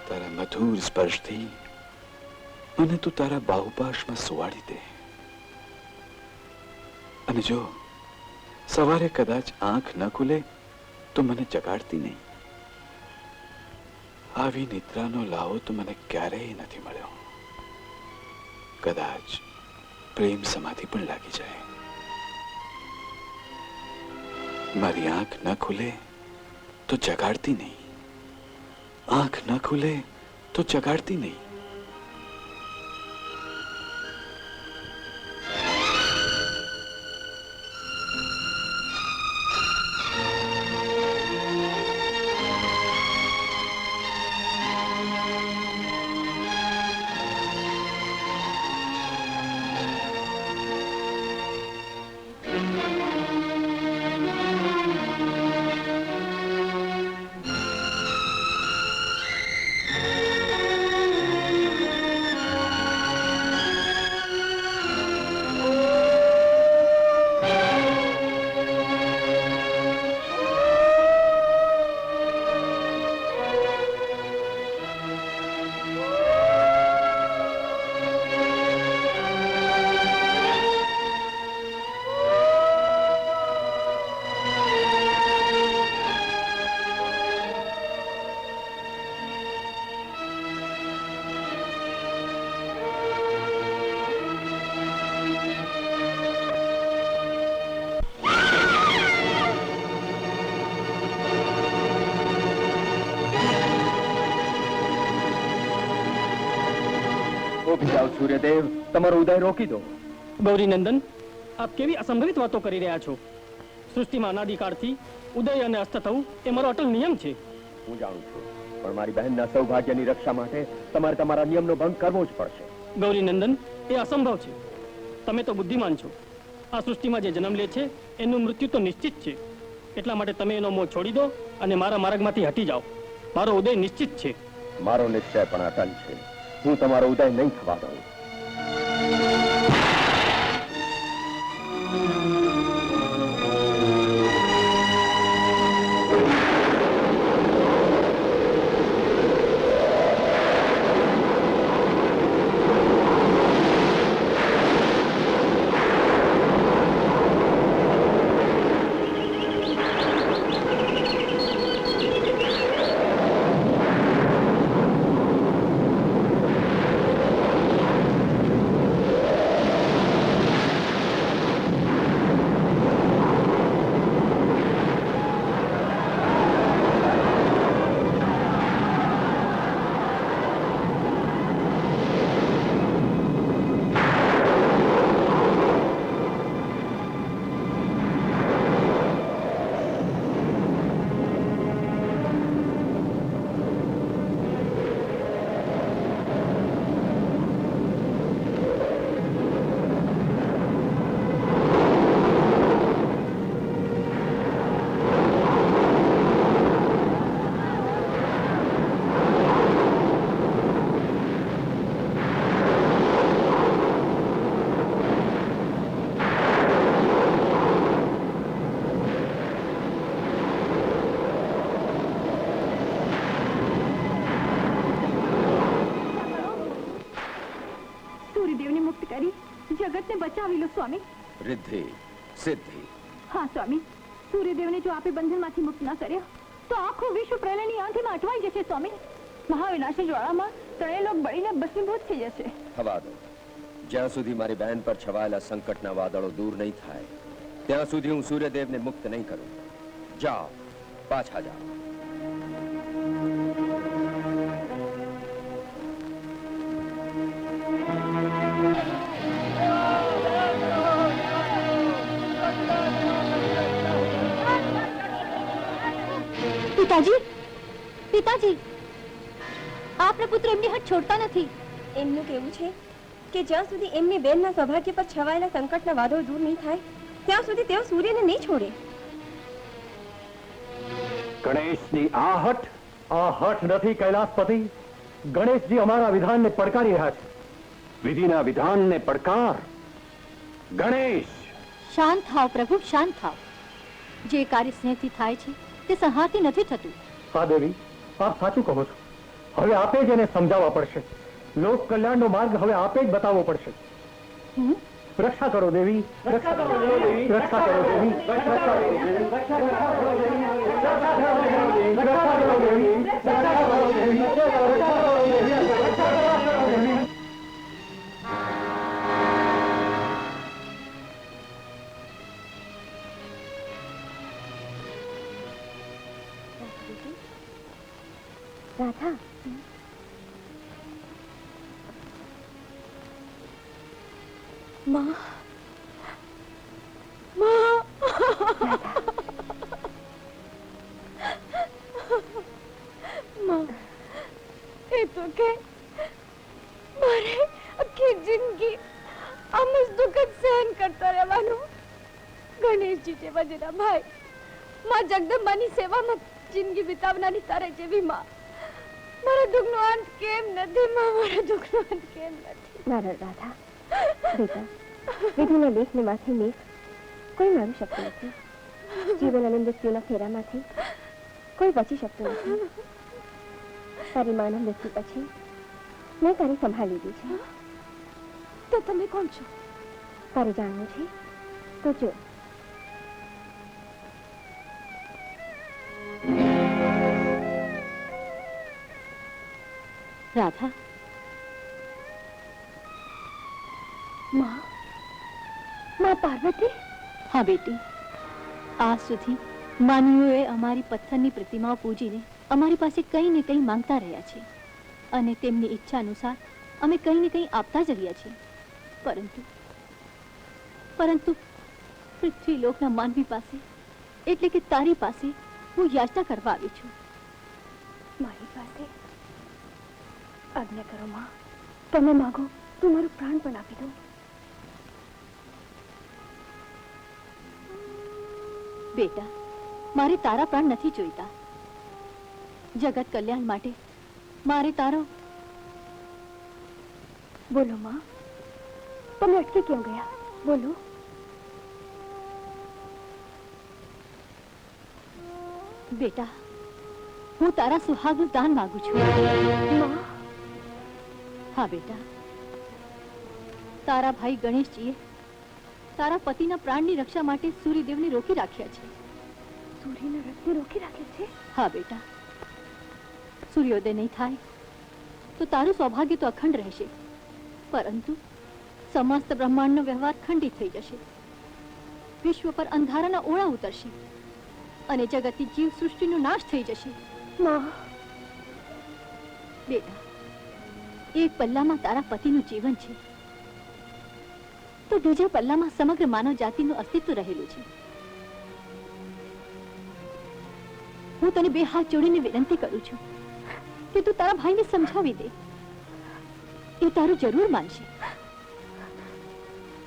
તારા મધુર સ્પર્શથી મને તું તારા બાહુપાશમાં સુવાડી દે. અને જો સવારે કદાચ આંખ ન ખુલે તો મને જગાડતી નહીં. આવી નિદ્રાનો લાવો તો મને ક્યારેય નથી મળ્યો. કદાચ પ્રેમ સમાધિ પણ લાગી જાય. મારી આંખ ન ખુલે તો જગાડતી નહીં. આંખ ન ખુલે તો જગાડતી નહીં. સૂર્યદેવ, તમારો ઉદય રોકી દો. ગૌરી નંદન, આપ કેવી અસંભવિત વાતો કરી રહ્યા છો. સૃષ્ટિમાં અનાદિકાળથી ઉદય અને અસ્ત થવું એ મારો અટલ નિયમ છે. હું જાણું છું, પણ મારી બહેનના સૌભાગ્યની રક્ષા માટે તમારે તમારા નિયમનો ભંગ કરવો જ પડશે. ગૌરી નંદન, એ અસંભવ છે. તમે તો બુદ્ધિમાન છો. આ સૃષ્ટિમાં જે જન્મ લે છે એનું મૃત્યુ તો નિશ્ચિત છે. એટલા માટે તમે એનો મોહ છોડી દો અને મારા માર્ગમાંથી હટી જાઓ. મારો ઉદય નિશ્ચિત છે. મારો નિશ્ચય પણ અટલ છે. હું તમારો ઉદય નહીં થવા દઉં. જગતને બચાવી લો સ્વામી. રિદ્ધિ, સિદ્ધિ. હા સ્વામી, સૂર્યદેવને જો આપે બંધનમાંથી મુક્ત ન કર્યો તો આખું વિશ્વ પ્રલયની આંધીમાં અટવાઈ જશે સ્વામી. મહાવિનાશની જ્વાળામાં ત્રણેય લોક બળીને ભસ્મીભૂત થઈ જશે. થવા દો. જ્યાં સુધી મારી બહેન પર છવાયેલા સંકટના વાદળો દૂર નહીં થાય ત્યાં સુધી હું સૂર્યદેવને મુક્ત નહીં કરું. જાઓ, પાછા જાઓ. પિતાજી, પિતાજી, આપના પુત્ર એમની હાથ છોડતા નથી. એમનું કેવું છે કે જ્યાં સુધી એમની બેનના સૌભાગ્ય પર છવાયેલા સંકટના વાદળો દૂર નહીં થાય ત્યાં સુધી તેઓ સૂર્યને નહીં છોડે. ગણેશની આ હઠ નથી કૈલાસપતિ. ગણેશજી અમારા વિધાનને પડકારી રહ્યા છે. વિધિના વિધાનને પડકાર. ગણેશ, શાંત થાવ પ્રભુ, શાંત થાવ. જે કાર્ય સ્નેહથી થાય છે તે સંહારથી નથી થતું. હા દેવી, આપ સાચું કહો છો. હવે આપે જ એને સમજાવવા પડશે. લોક કલ્યાણનો માર્ગ હવે આપે જ બતાવવો પડશે. रक्षा करो देवी, रक्षा करो देवी, रक्षा करो देवी, रक्षा करो देवी, रक्षा करो देवी, रक्षा करो देवी, रक्षा करो देवी, रक्षा करो देवी, रक्षा करो देवी, रक्षा करो देवी। राधा, माँ, माँ, माँ, ये तो के मारे आखी जिंदगी आम ज दुखद सहन करता રહેવાનું ગણેશજી જેવા જેના ભાઈ માં જગદંબાની સેવામાં જિંદગી વિતાવનાની તારે જેવી માં મારા દુઃખનો અંત કેમ નથી માં મારા દુઃખનો અંત કેમ નથી મારા રાધા બેટા વિધિના લેખને માથે મેઘ કોઈ મારી શકતું નથી જીવન અને મૃત્યુના ફેરામાંથી કોઈ બચી શકતું નથી તારી માના મૃત્યુ પછી મેં તારી સંભાળ લીધી છે તો તમે કોણ છો તારે જાણવું છે તો જો રાધા माँ, माँ पार्वती? हाँ बेटी, आज सुधी मानवीओए अमारी पत्थरनी प्रतिमाओ पूजीने अमारी पासे कई ने कई मांगता रह्या छे अने तेमनी इच्छा अनुसार अमे कई ने कई आपता ज रह्या छे परंतु पृथ्वी लोकना मानवी पासे एटले के तारी पासे हूँ याचना करवा आवी छुं मारी पासे आज्ञा करो माँ तमे मांगो तो मारो प्राण पण आपी दो बेटा मारे तारा प्राण नहीं जोईता जगत कल्याण माटे मारे तारो बोलो माँ तुम अटके क्यों गया बोलो बेटा हूँ तारा सुहागनु दान मांगू छू माँ हाँ बेटा तारा भाई गणेश जी तारा पतिना प्राणनी रक्षा माटे सूर्यदेवने रोकी राख्या छे सूर्यने रथने रोकी राखे छे हाँ बेटा सूर्योदय नहीं थाय तो तारू सौभाग्य तो अखंड रहेशे परंतु समस्त ब्रह्मांडनो व्यवहार खंडित थई जशे विश्व पर अंधाराना ओळा उतरशे अने जगतनी जीव सृष्टिनो नाश थई जशे मां बेटा एक पल्लामां तारा पतिनुं जीवन छे तो बीजा पल्लामां समग्र मानव जातिनुं अस्तित्व रहेलुं छे हूँ तने बे हाथ जोड़ीने विनंती करूं छुं कि तू तारा भाईने समझावी दे ए तारू जरूर मानशे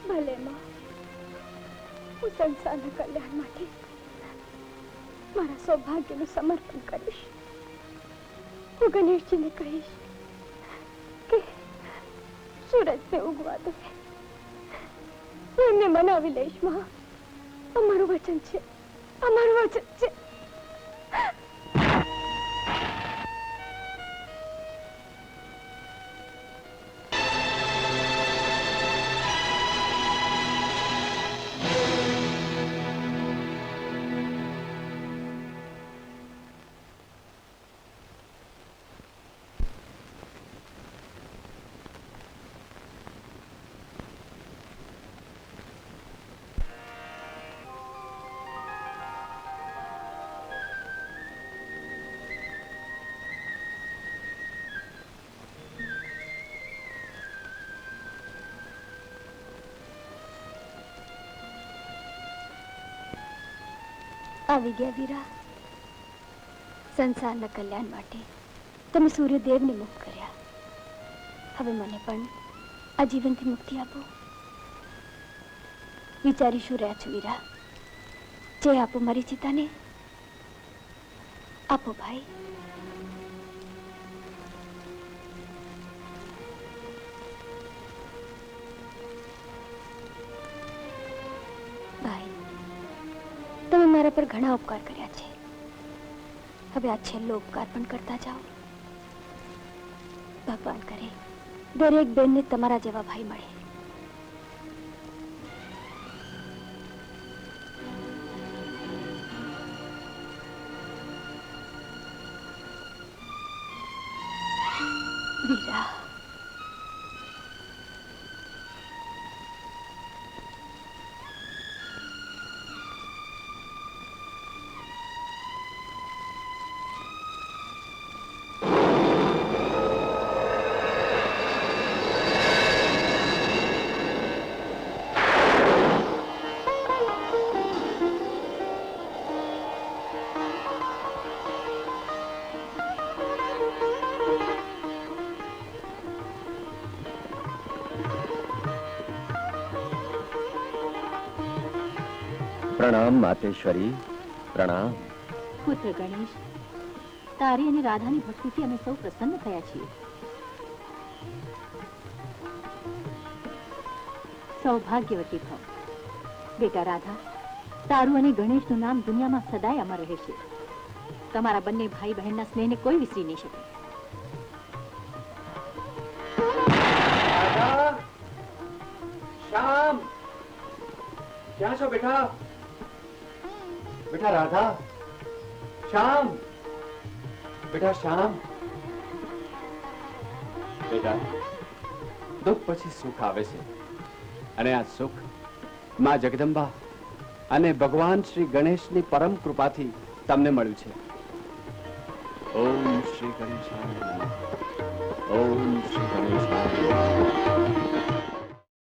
भले मां हूँ संसारना कल्याण माटे मारा सौभाग्यનું समर्पण करीश हूँ गणेशजीने कहीश કે सूरजને ઉગવા દે હું એમને મનાવી લઈશ માં અમારું વચન છે અમારું વચન છે આવી ગયા વીરા સંસારના કલ્યાણ માટે તમે સૂર્યદેવને મુક્ત કર્યા હવે મને પણ આ જીવનથી મુક્તિ આપો વિચારી શું રહ્યા છો વીરા જે આપો મારી ચિતાને આપો ભાઈ ભાઈ તમે મારા પર ઘણા ઉપકાર કર્યા છે હવે આ છેલ્લો ઉપકાર પણ કરતા જાઓ ભગવાન કરે દરેક બેનને તમારા જેવા ભાઈ મળે વીરા, પ્રણામ માતેશ્વરી, પ્રણામ. પુત્ર ગણેશ, તારી અને રાધાની ભક્તિથી અમે સૌ પ્રસન્ન થયા છીએ. સૌભાગ્યવતી ભવ. બેટા રાધા, તારું અને ગણેશનું નામ દુનિયામાં સદાય અમર રહેશે. તમારા બંને ભાઈ બહેનના સ્નેહને કોઈ વિસરી નહીં શકે. શ્યામ, ક્યાં છો બેટા? બેટા રાધા, શ્યામ, બેટા શ્યામ. બેટા, દુઃખ પછી સુખ આવે છે, અને આ સુખ માં જગદંબા અને ભગવાન શ્રી ગણેશની પરમ કૃપાથી તમને મળ્યું છે. ઓમ શ્રી ગણેશાય નમઃ. ઓમ શ્રી ગણેશ